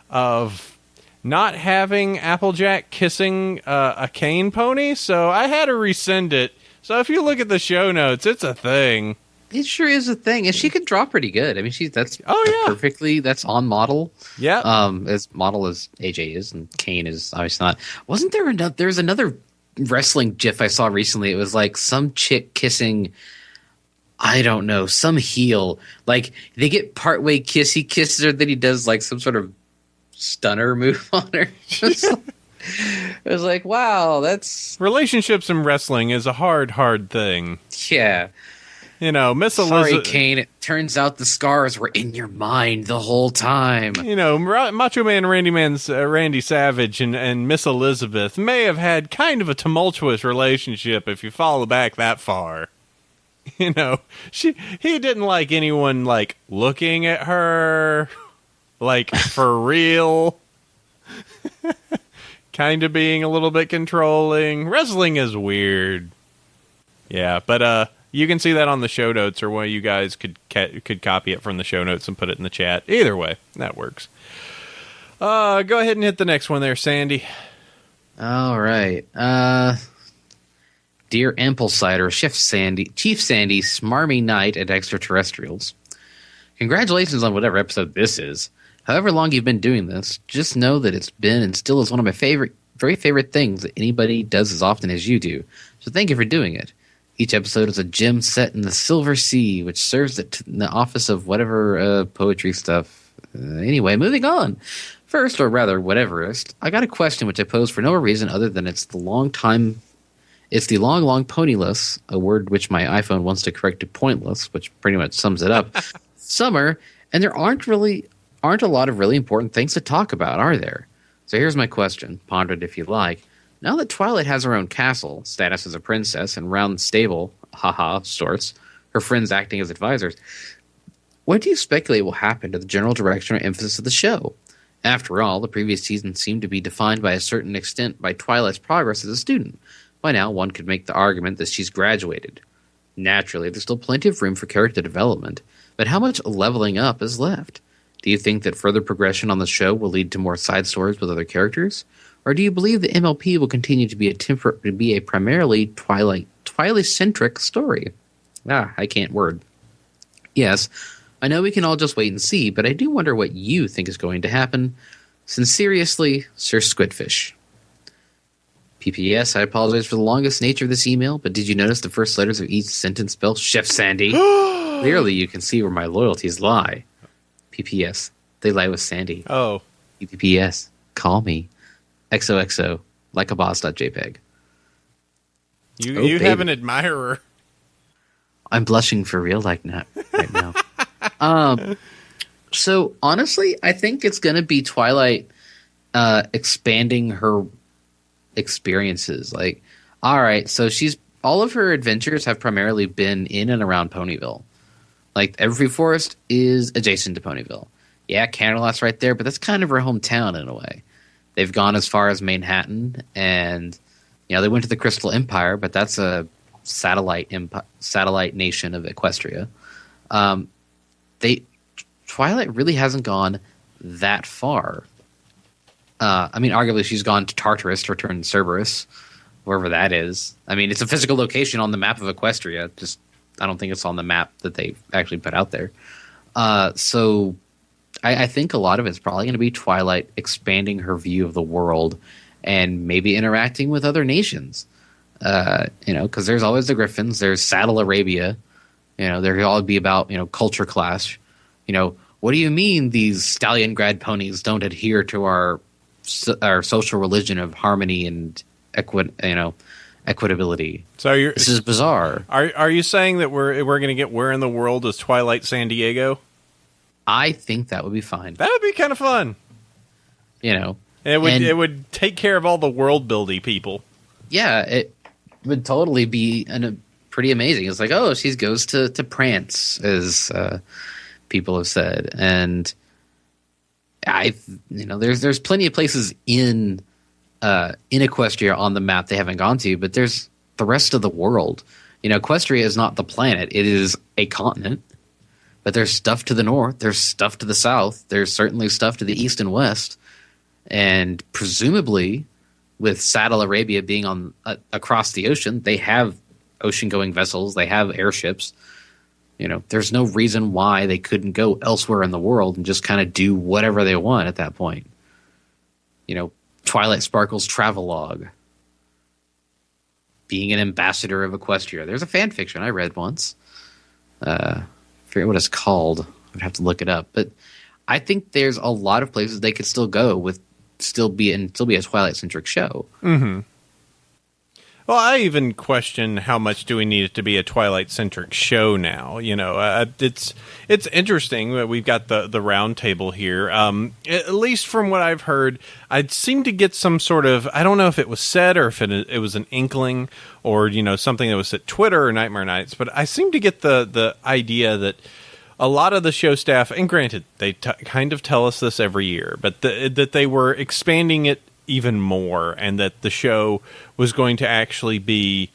of not having Applejack kissing a cane pony. So I had to resend it. So if you look at the show notes, it's a thing. It sure is a thing, and she can draw pretty good. I mean, that's perfectly. That's on model. Yeah. As model as AJ is, and Kane is obviously not. Wasn't there another? There's another wrestling GIF I saw recently. It was like some chick kissing. I don't know, some heel. Like they get partway he kisses her, then he does like some sort of stunner move on her. It was like, wow, that's relationships in wrestling is a hard thing. Yeah. You know, Miss Sorry, Elizabeth. Kane. It turns out the scars were in your mind the whole time. You know, Macho Man Randy Savage and Miss Elizabeth may have had kind of a tumultuous relationship if you follow back that far. You know, he didn't like anyone like looking at her, like for real. Kind of being a little bit controlling. Wrestling is weird. Yeah, but you can see that on the show notes, or one of you guys could copy it from the show notes and put it in the chat. Either way, that works. Go ahead and hit the next one there, Sandy. All right. Dear Ample Cider, Chief Sandy, Smarmy Knight at Extraterrestrials. Congratulations on whatever episode this is. However long you've been doing this, just know that it's been and still is one of my very favorite things that anybody does as often as you do. So thank you for doing it. Each episode is a gem set in the Silver Sea, which serves in the office of whatever poetry stuff. Anyway, moving on. First, or rather, whateverist, I got a question which I posed for no reason other than it's the long, ponyless, a word which my iPhone wants to correct to pointless, which pretty much sums it up. Summer, and there aren't a lot of really important things to talk about, are there? So here's my question, ponder it if you like. Now that Twilight has her own castle, status as a princess, and round stable, sorts, her friends acting as advisors, what do you speculate will happen to the general direction or emphasis of the show? After all, the previous season seemed to be defined by a certain extent by Twilight's progress as a student. By now, one could make the argument that she's graduated. Naturally, there's still plenty of room for character development, but how much leveling up is left? Do you think that further progression on the show will lead to more side stories with other characters? Or do you believe the MLP will continue to be a primarily Twilight-centric story? I can't word. Yes, I know we can all just wait and see, but I do wonder what you think is going to happen. Sincerely, Sir Squidfish. PPS, I apologize for the longest nature of this email, but did you notice the first letters of each sentence spell Chef Sandy? Clearly you can see where my loyalties lie. PPS, they lie with Sandy. Oh. PPS, call me. XOXO, like a boss.jpg. You have an admirer. I'm blushing for real right now. So honestly, I think it's going to be Twilight expanding her experiences. Like, all right, so all of her adventures have primarily been in and around Ponyville. Like, Everfree Forest is adjacent to Ponyville. Yeah, Canterlot's right there, but that's kind of her hometown in a way. They've gone as far as Manhattan, and they went to the Crystal Empire, but that's a satellite nation of Equestria. Twilight really hasn't gone that far. I mean, arguably she's gone to Tartarus to return to Cerberus, wherever that is. I mean, it's a physical location on the map of Equestria. Just I don't think it's on the map that they actually put out there. So I think a lot of it's probably going to be Twilight expanding her view of the world and maybe interacting with other nations. Because there's always the Griffins. There's Saddle Arabia. There'll all be about, culture clash. What do you mean these Stalliongrad ponies don't adhere to our social religion of harmony and equitability? So this is bizarre. Are you saying that we're going to get Where in the World is Twilight San Diego? I think that would be fine. That would be kind of fun. It would take care of all the world building people. Yeah, it would totally be pretty amazing. It's like, oh, she goes to Prance, as people have said, and there's plenty of places in in Equestria on the map they haven't gone to, but there's the rest of the world. Equestria is not the planet. It is a continent. But there's stuff to the north. There's stuff to the south. There's certainly stuff to the east and west. And presumably, with Saddle Arabia being on across the ocean, they have ocean-going vessels. They have airships. There's no reason why they couldn't go elsewhere in the world and just kind of do whatever they want at that point. Twilight Sparkle's travelogue. Being an ambassador of Equestria. There's a fan fiction I read once. Forget what it's called. I'd have to look it up. But I think there's a lot of places they could still go with still be a Twilight-centric show. Mm-hmm. Well, I even question how much do we need it to be a Twilight-centric show now. It's interesting that we've got the round table here. At least from what I've heard, I seem to get some sort of, I don't know if it was said or if it was an inkling or, something that was at Twitter or Nightmare Nights, but I seem to get the idea that a lot of the show staff, and granted, they kind of tell us this every year, but that they were expanding it even more, and that the show was going to actually be...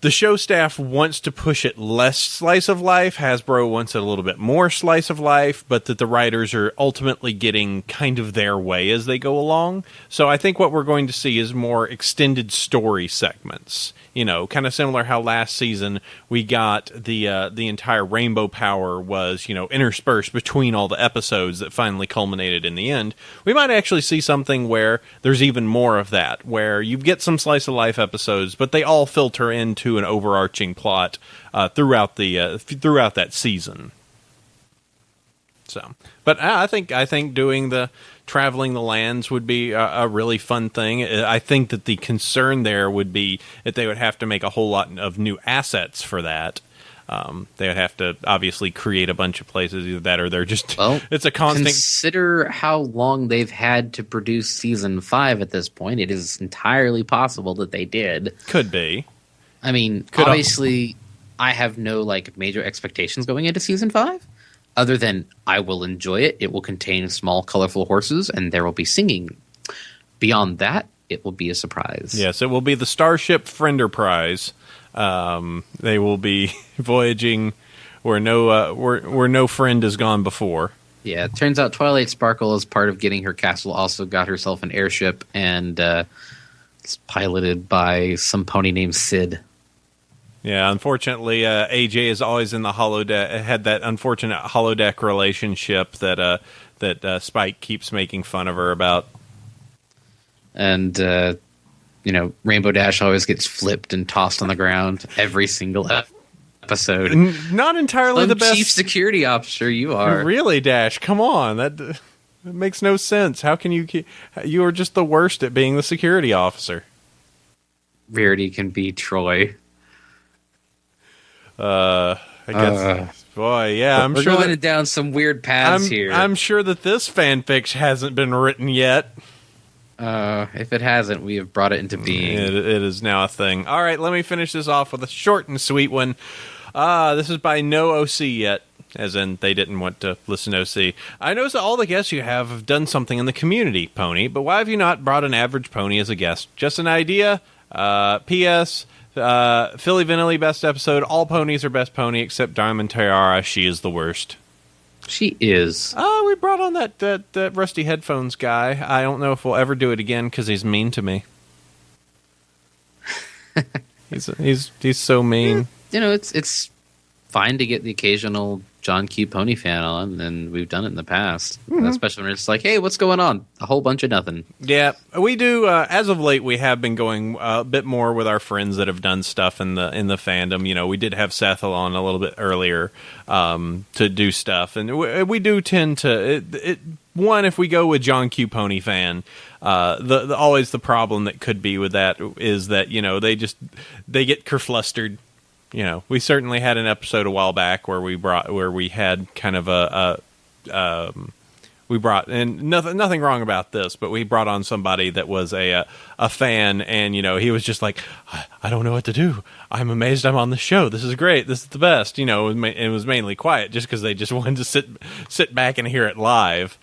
The show staff wants to push it less slice of life. Hasbro wants it a little bit more slice of life, but that the writers are ultimately getting kind of their way as they go along. So I think what we're going to see is more extended story segments. Kind of similar how last season we got the entire Rainbow Power was, interspersed between all the episodes that finally culminated in the end. We might actually see something where there's even more of that, where you get some slice of life episodes, but they all filter into an overarching plot throughout that season. So, but I think doing the traveling the lands would be a really fun thing. I think that the concern there would be that they would have to make a whole lot of new assets for that. They would have to obviously create a bunch of places, either that or they're just... Well, it's a constant... Consider how long they've had to produce Season 5 at this point. It is entirely possible that they did. Could be. I mean, obviously, I have no major expectations going into Season 5. Other than, I will enjoy it. It will contain small, colorful horses, and there will be singing. Beyond that, it will be a surprise. Yes, it will be the Starship Frienderprise. They will be voyaging where no friend has gone before. Yeah, it turns out Twilight Sparkle, as part of getting her castle, also got herself an airship, and it's piloted by some pony named Sid. Yeah, unfortunately, AJ is always in the holodeck. Had that unfortunate holodeck relationship that Spike keeps making fun of her about. And Rainbow Dash always gets flipped and tossed on the ground every single episode. Not entirely the best chief security officer you are. Really, Dash? Come on, that makes no sense. How can you? You are just the worst at being the security officer. Rarity can be Troy. I guess, boy, yeah, I'm we're sure going down some weird paths here. I'm sure that this fanfic hasn't been written yet. If it hasn't, we have brought it into being. It is now a thing. All right, let me finish this off with a short and sweet one. This is by No OC Yet, as in they didn't want to listen to OC. I notice that all the guests you have done something in the community, Pony, but why have you not brought an average pony as a guest? Just an idea? P.S. Philly Vanilli best episode. All ponies are best pony except Diamond Tiara. She is the worst. She is. We brought on that Rusty Headphones guy. I don't know if we'll ever do it again because he's mean to me. he's so mean. It's fine to get the occasional John Q. Pony fan on, and we've done it in the past. Mm-hmm. Especially when it's like, hey, what's going on? A whole bunch of nothing. Yeah, we do. As of late, we have been going a bit more with our friends that have done stuff in the fandom. We did have Seth on a little bit earlier to do stuff, and we do tend to. One, if we go with John Q. Pony fan, always the problem that could be with that is that they get kerflustered. We certainly had an episode a while back where we had kind of we brought, and nothing wrong about this, but we brought on somebody that was a fan, and he was just like, I don't know what to do. I'm amazed I'm on the show. This is great. This is the best. It was mainly quiet just because they just wanted to sit back and hear it live.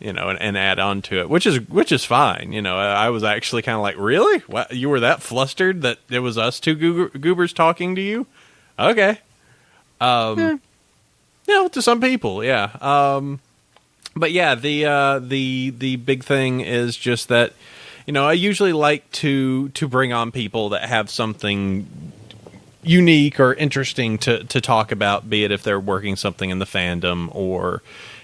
and add on to it, which is fine. I was actually kind of like, really? What? You were that flustered that it was us two goobers talking to you? Okay. To some people, yeah. But yeah, the big thing is just that, I usually like to bring on people that have something unique or interesting to talk about, be it if they're working something in the fandom or,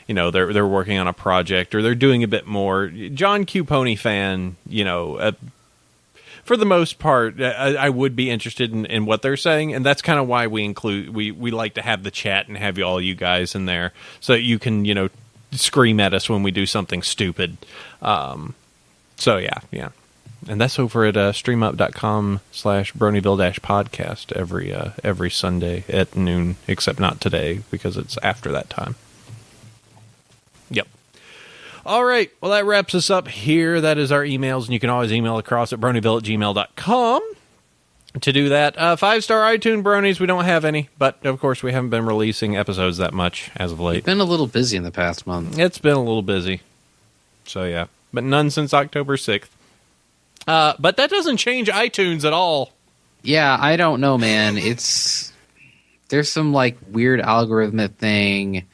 they're working on a project or they're doing a bit more. John Q. Pony fan, for the most part, I would be interested in what they're saying, and that's kind of why we like to have the chat and have all you guys in there so that you can, scream at us when we do something stupid. So yeah. And that's over at streamup.com/Bronyville-podcast every Sunday at noon, except not today because it's after that time. Yep. All right. Well, that wraps us up here. That is our emails, and you can always email across at bronyville@gmail.com. To do that, 5-star iTunes bronies, we don't have any, but of course we haven't been releasing episodes that much as of late. You've been a little busy in the past month. It's been a little busy. So yeah, but none since October 6th. But that doesn't change iTunes at all. Yeah, I don't know, man. There's some like weird algorithmic thing.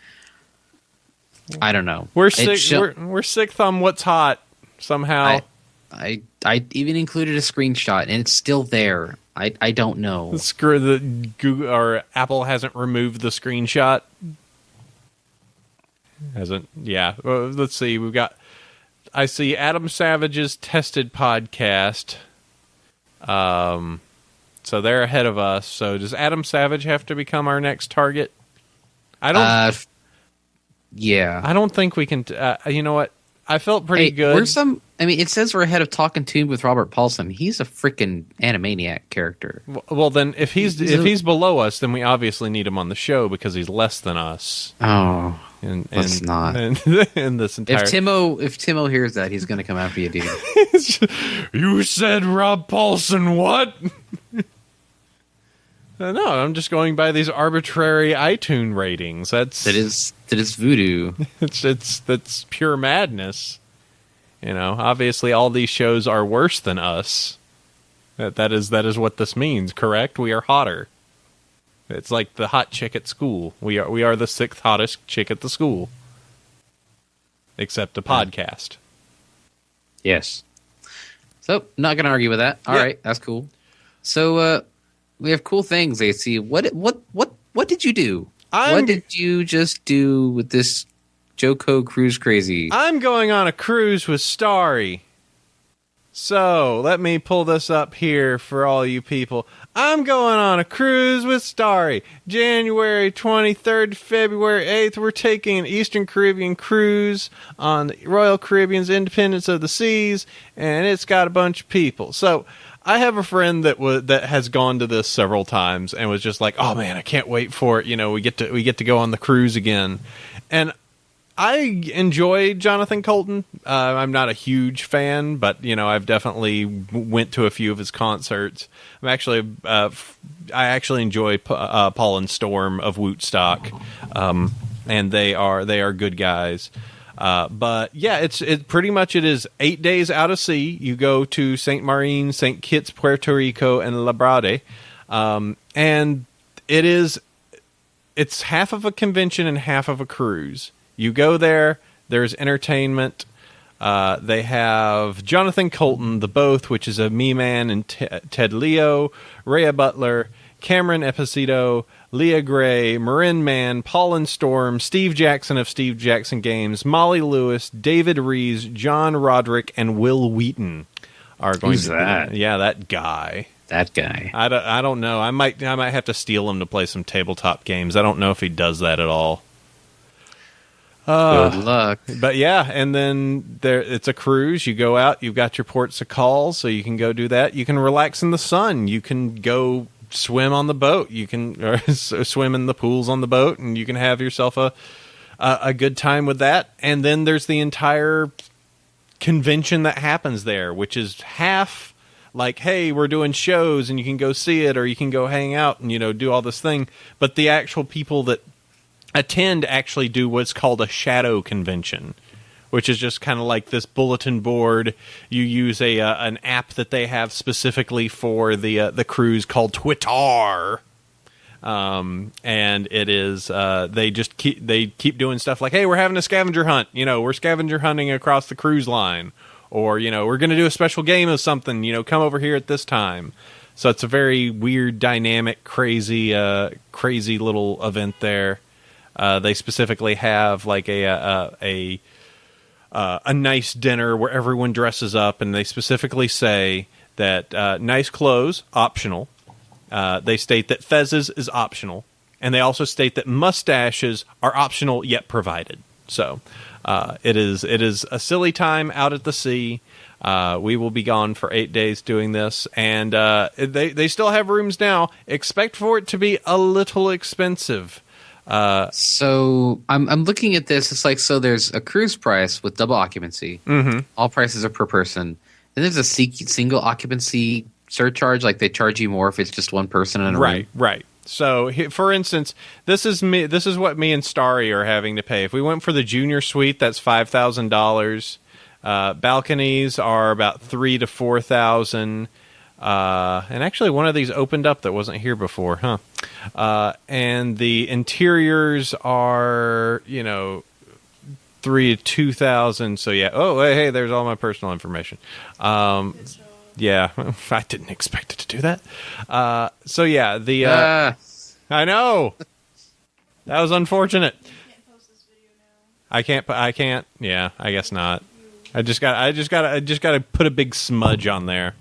I don't know. We're sixth on what's hot somehow. I even included a screenshot and it's still there. I don't know. Screw the Google or Apple hasn't removed the screenshot. Hasn't? Yeah. Well, let's see. I see Adam Savage's Tested podcast. So they're ahead of us. So does Adam Savage have to become our next target? I don't. Yeah. I don't think we can. You know what? I felt pretty good. It says we're ahead of Talking Tune with Robert Paulson. He's a freaking Animaniac character. Well, then if he's below us, then we obviously need him on the show because he's less than us. Oh, let's not. In this entire, if Timo hears that, he's going to come after you, dude. You said Rob Paulson what? No, I'm just going by these arbitrary iTunes ratings. That is voodoo. That's pure madness. Obviously all these shows are worse than us. That is what this means, correct? We are hotter. It's like the hot chick at school. We are the 6th hottest chick at the school. Except a podcast. Yes. So, not going to argue with that. All right, that's cool. So, we have cool things, AC. What did you do? What did you just do with this Joko cruise crazy? I'm going on a cruise with Starry. So, let me pull this up here for all you people. I'm going on a cruise with Starry. January 23rd to February 8th, we're taking an Eastern Caribbean cruise on the Royal Caribbean's Independence of the Seas, and it's got a bunch of people. So, I have a friend that has gone to this several times and was just like, "Oh man, I can't wait for it. We get to go on the cruise again." And I enjoy Jonathan Colton. I'm not a huge fan, but I've definitely went to a few of his concerts. I actually enjoy Paul and Storm of Wootstock, and they are good guys. But yeah, it pretty much it is 8 days out of sea. You go to St. Martin, St. Kitts, Puerto Rico, and Labrador, and it's half of a convention and half of a cruise. You go there. There's entertainment. They have Jonathan Colton, the Both, which is a Me-Man and Ted Leo, Rhea Butler, Cameron Esposito, Leah Gray, Marin Mann, Paul and Storm, Steve Jackson of Steve Jackson Games, Molly Lewis, David Rees, John Roderick, and Will Wheaton are going Who's to that? Yeah, that guy. That guy. I don't know. I might have to steal him to play some tabletop games. I don't know if he does that at all. Good luck. But yeah, and then it's a cruise. You go out. You've got your ports of call, so you can go do that. You can relax in the sun. You can go swim on the boat. You can swim in the pools on the boat, and you can have yourself a good time with that. And then there's the entire convention that happens there, which is half like, hey, we're doing shows, and you can go see it, or you can go hang out and do all this thing. But the actual people that attend actually do what's called a shadow convention, which is just kind of like this bulletin board. You use an app that they have specifically for the cruise called Twitter. And it is they keep doing stuff like, hey, we're having a scavenger hunt. We're scavenger hunting across the cruise line, or we're going to do a special game of something. Come over here at this time. So it's a very weird, dynamic, crazy little event there. They specifically have like a nice dinner where everyone dresses up, and they specifically say that nice clothes optional. They state that fezzes is optional, and they also state that mustaches are optional yet provided. So it is a silly time out at the sea. We will be gone for 8 days doing this, and they still have rooms now. Expect for it to be a little expensive. So I'm looking at this. It's like, so there's a cruise price with double occupancy. Mm-hmm. All prices are per person. Then there's a single occupancy surcharge. Like they charge you more if it's just one person in a room. Right. So, for instance, this is what me and Starry are having to pay. If we went for the junior suite, that's $5,000. Balconies are about $3,000 to $4,000. And actually, one of these opened up that wasn't here before, huh? And the interiors are, $3,000 to $2,000. So yeah. Oh, hey, there's all my personal information. Yeah, I didn't expect it to do that. So yeah, I know that was unfortunate. You can't post this video now. I can't. Yeah, I guess not. I just got to put a big smudge on there.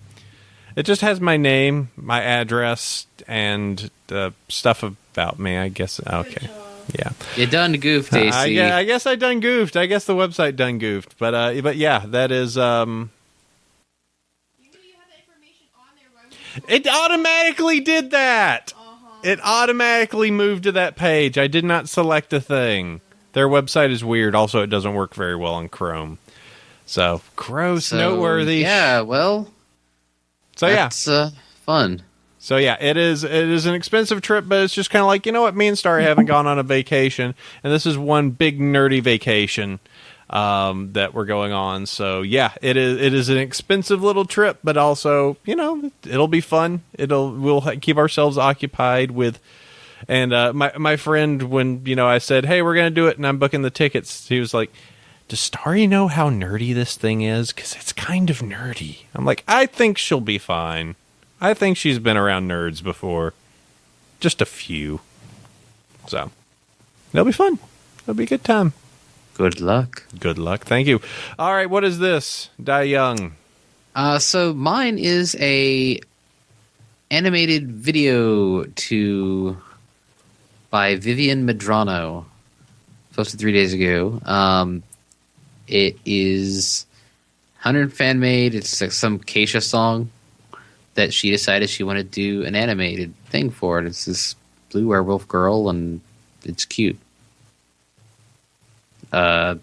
It just has my name, my address, and stuff about me. I guess. Okay. Yeah. You done goofed, AC. I guess I done goofed. I guess the website done goofed. But yeah, that is. It automatically did that. It automatically moved to that page. I did not select a thing. Their website is weird. Also, it doesn't work very well on Chrome. So, gross, noteworthy. Yeah, well. So, that's fun. So, yeah, it is an expensive trip, but it's just kind of like, what? Me and Starry haven't gone on a vacation, and this is one big nerdy vacation that we're going on. So yeah, it is an expensive little trip, but also, it'll be fun. We'll keep ourselves occupied with, and my friend, when, I said, hey, we're going to do it and I'm booking the tickets, he was like, does Starry know how nerdy this thing is? Because it's kind of nerdy. I'm like, I think she'll be fine. I think she's been around nerds before. Just a few. So it'll be fun. It'll be a good time. Good luck. Good luck. Thank you. All right, what is this? Die Young. So mine is a animated video by Vivian Medrano. Posted 3 days ago. It is 100 fan made. It's like some Keisha song that she decided she wanted to do an animated thing for it. It's this blue werewolf girl, and it's cute. I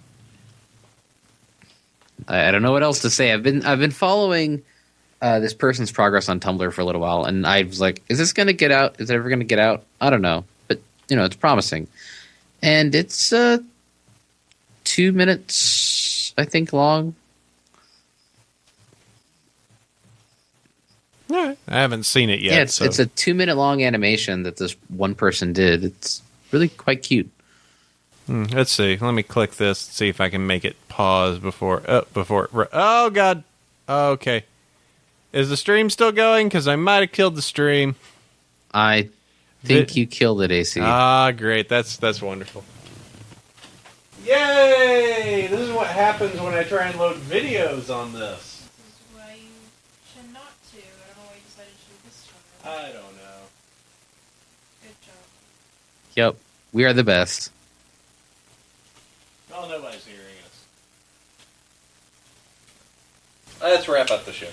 don't know what else to say. I've been following this person's progress on Tumblr for a little while, and I was like, is this going to get out? Is it ever going to get out? I don't know. But, it's promising. And it's 2 minutes, I think, long. All right. I haven't seen it yet. Yeah, it's a 2 minute long animation that this one person did. It's really quite cute. Let's see. Let me click this and see if I can make it pause before. Oh, God. Okay. Is the stream still going? Because I might have killed the stream. I think you killed it, AC. Ah, great. That's wonderful. Yay! This is what happens when I try and load videos on this. This is why you should not to. I don't know why you decided to do this to me. I don't know. Good job. Yep. We are the best. Oh, nobody's hearing us. Let's wrap up the show.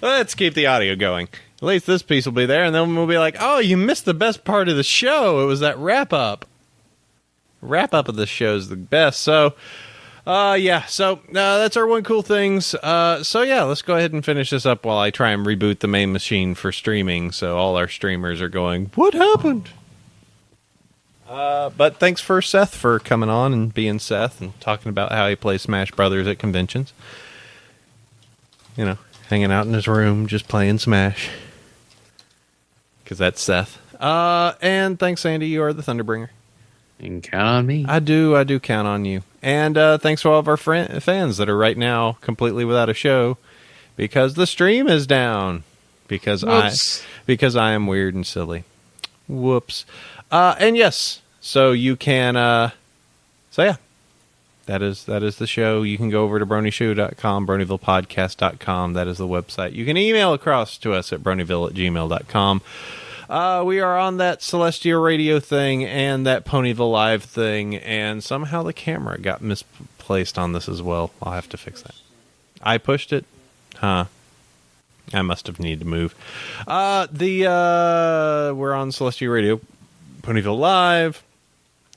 Let's keep the audio going. At least this piece will be there, and then we'll be like, oh, you missed the best part of the show. It was that wrap-up. Wrap-up of the show is the best. So, yeah. So, that's our one cool things. So, yeah, let's go ahead and finish this up while I try and reboot the main machine for streaming. So all our streamers are going, what happened? But thanks for Seth for coming on and being Seth and talking about how he plays Smash Brothers at conventions. You know, hanging out in his room, just playing Smash. Because that's Seth. And thanks, Sandy. You are the Thunderbringer. You can count on me. I do count on you. And thanks to all of our fans that are right now completely without a show because the stream is down. Because I am weird and silly. Whoops. And yes, so you can. So yeah, that is the show. You can go over to BronyShow.com, BronyvillePodcast.com. That is the website. You can email across to us at Bronyville@gmail.com. We are on that Celestia radio thing and that Ponyville live thing, and somehow the camera got misplaced on this as well. I'll have to fix that. I pushed it? Huh. I must have needed to move. We're on Celestia radio, Ponyville live.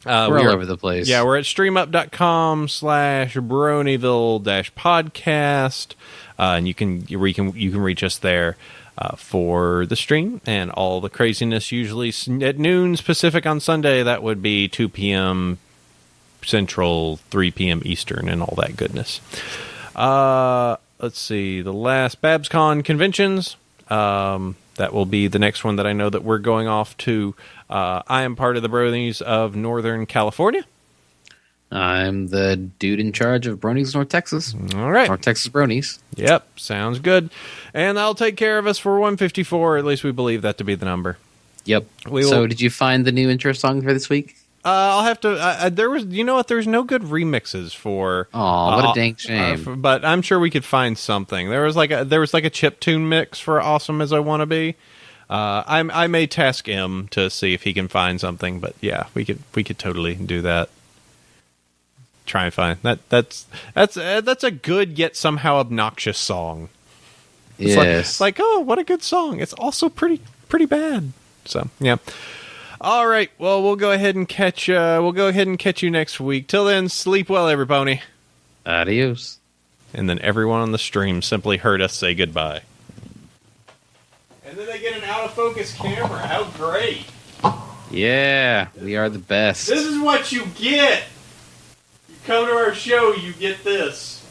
We're all over the place. Yeah, we're at streamup.com/Bronyville-podcast. And you can reach us there. For the stream and all the craziness, usually at noon Pacific on Sunday. That would be 2 p.m. Central, 3 p.m. Eastern, and all that goodness. Let's see. The last BabsCon conventions. That will be the next one that I know that we're going off to. I am part of the Bronies of Northern California. I'm the dude in charge of Bronies North Texas. All right. North Texas Bronies. Yep, sounds good. And that'll take care of us for 154. At least we believe that to be the number. Yep. So did you find the new intro song for this week? I'll have to. There was, you know what? There's no good remixes for. Oh, what a dang shame! But I'm sure we could find something. There was like a chiptune mix for "Awesome as I Want to Be." I may task him to see if he can find something. But yeah, we could totally do that. Try and find that. That's a good yet somehow obnoxious song. Yes. It's like, oh, what a good song. It's also pretty bad. So yeah. All right. Well, we'll go ahead and catch you next week. Till then, sleep well, everybody. Adios. And then everyone on the stream simply heard us say goodbye. And then they get an out of focus camera. How great! Yeah, we are the best. This is what you get. You come to our show, you get this.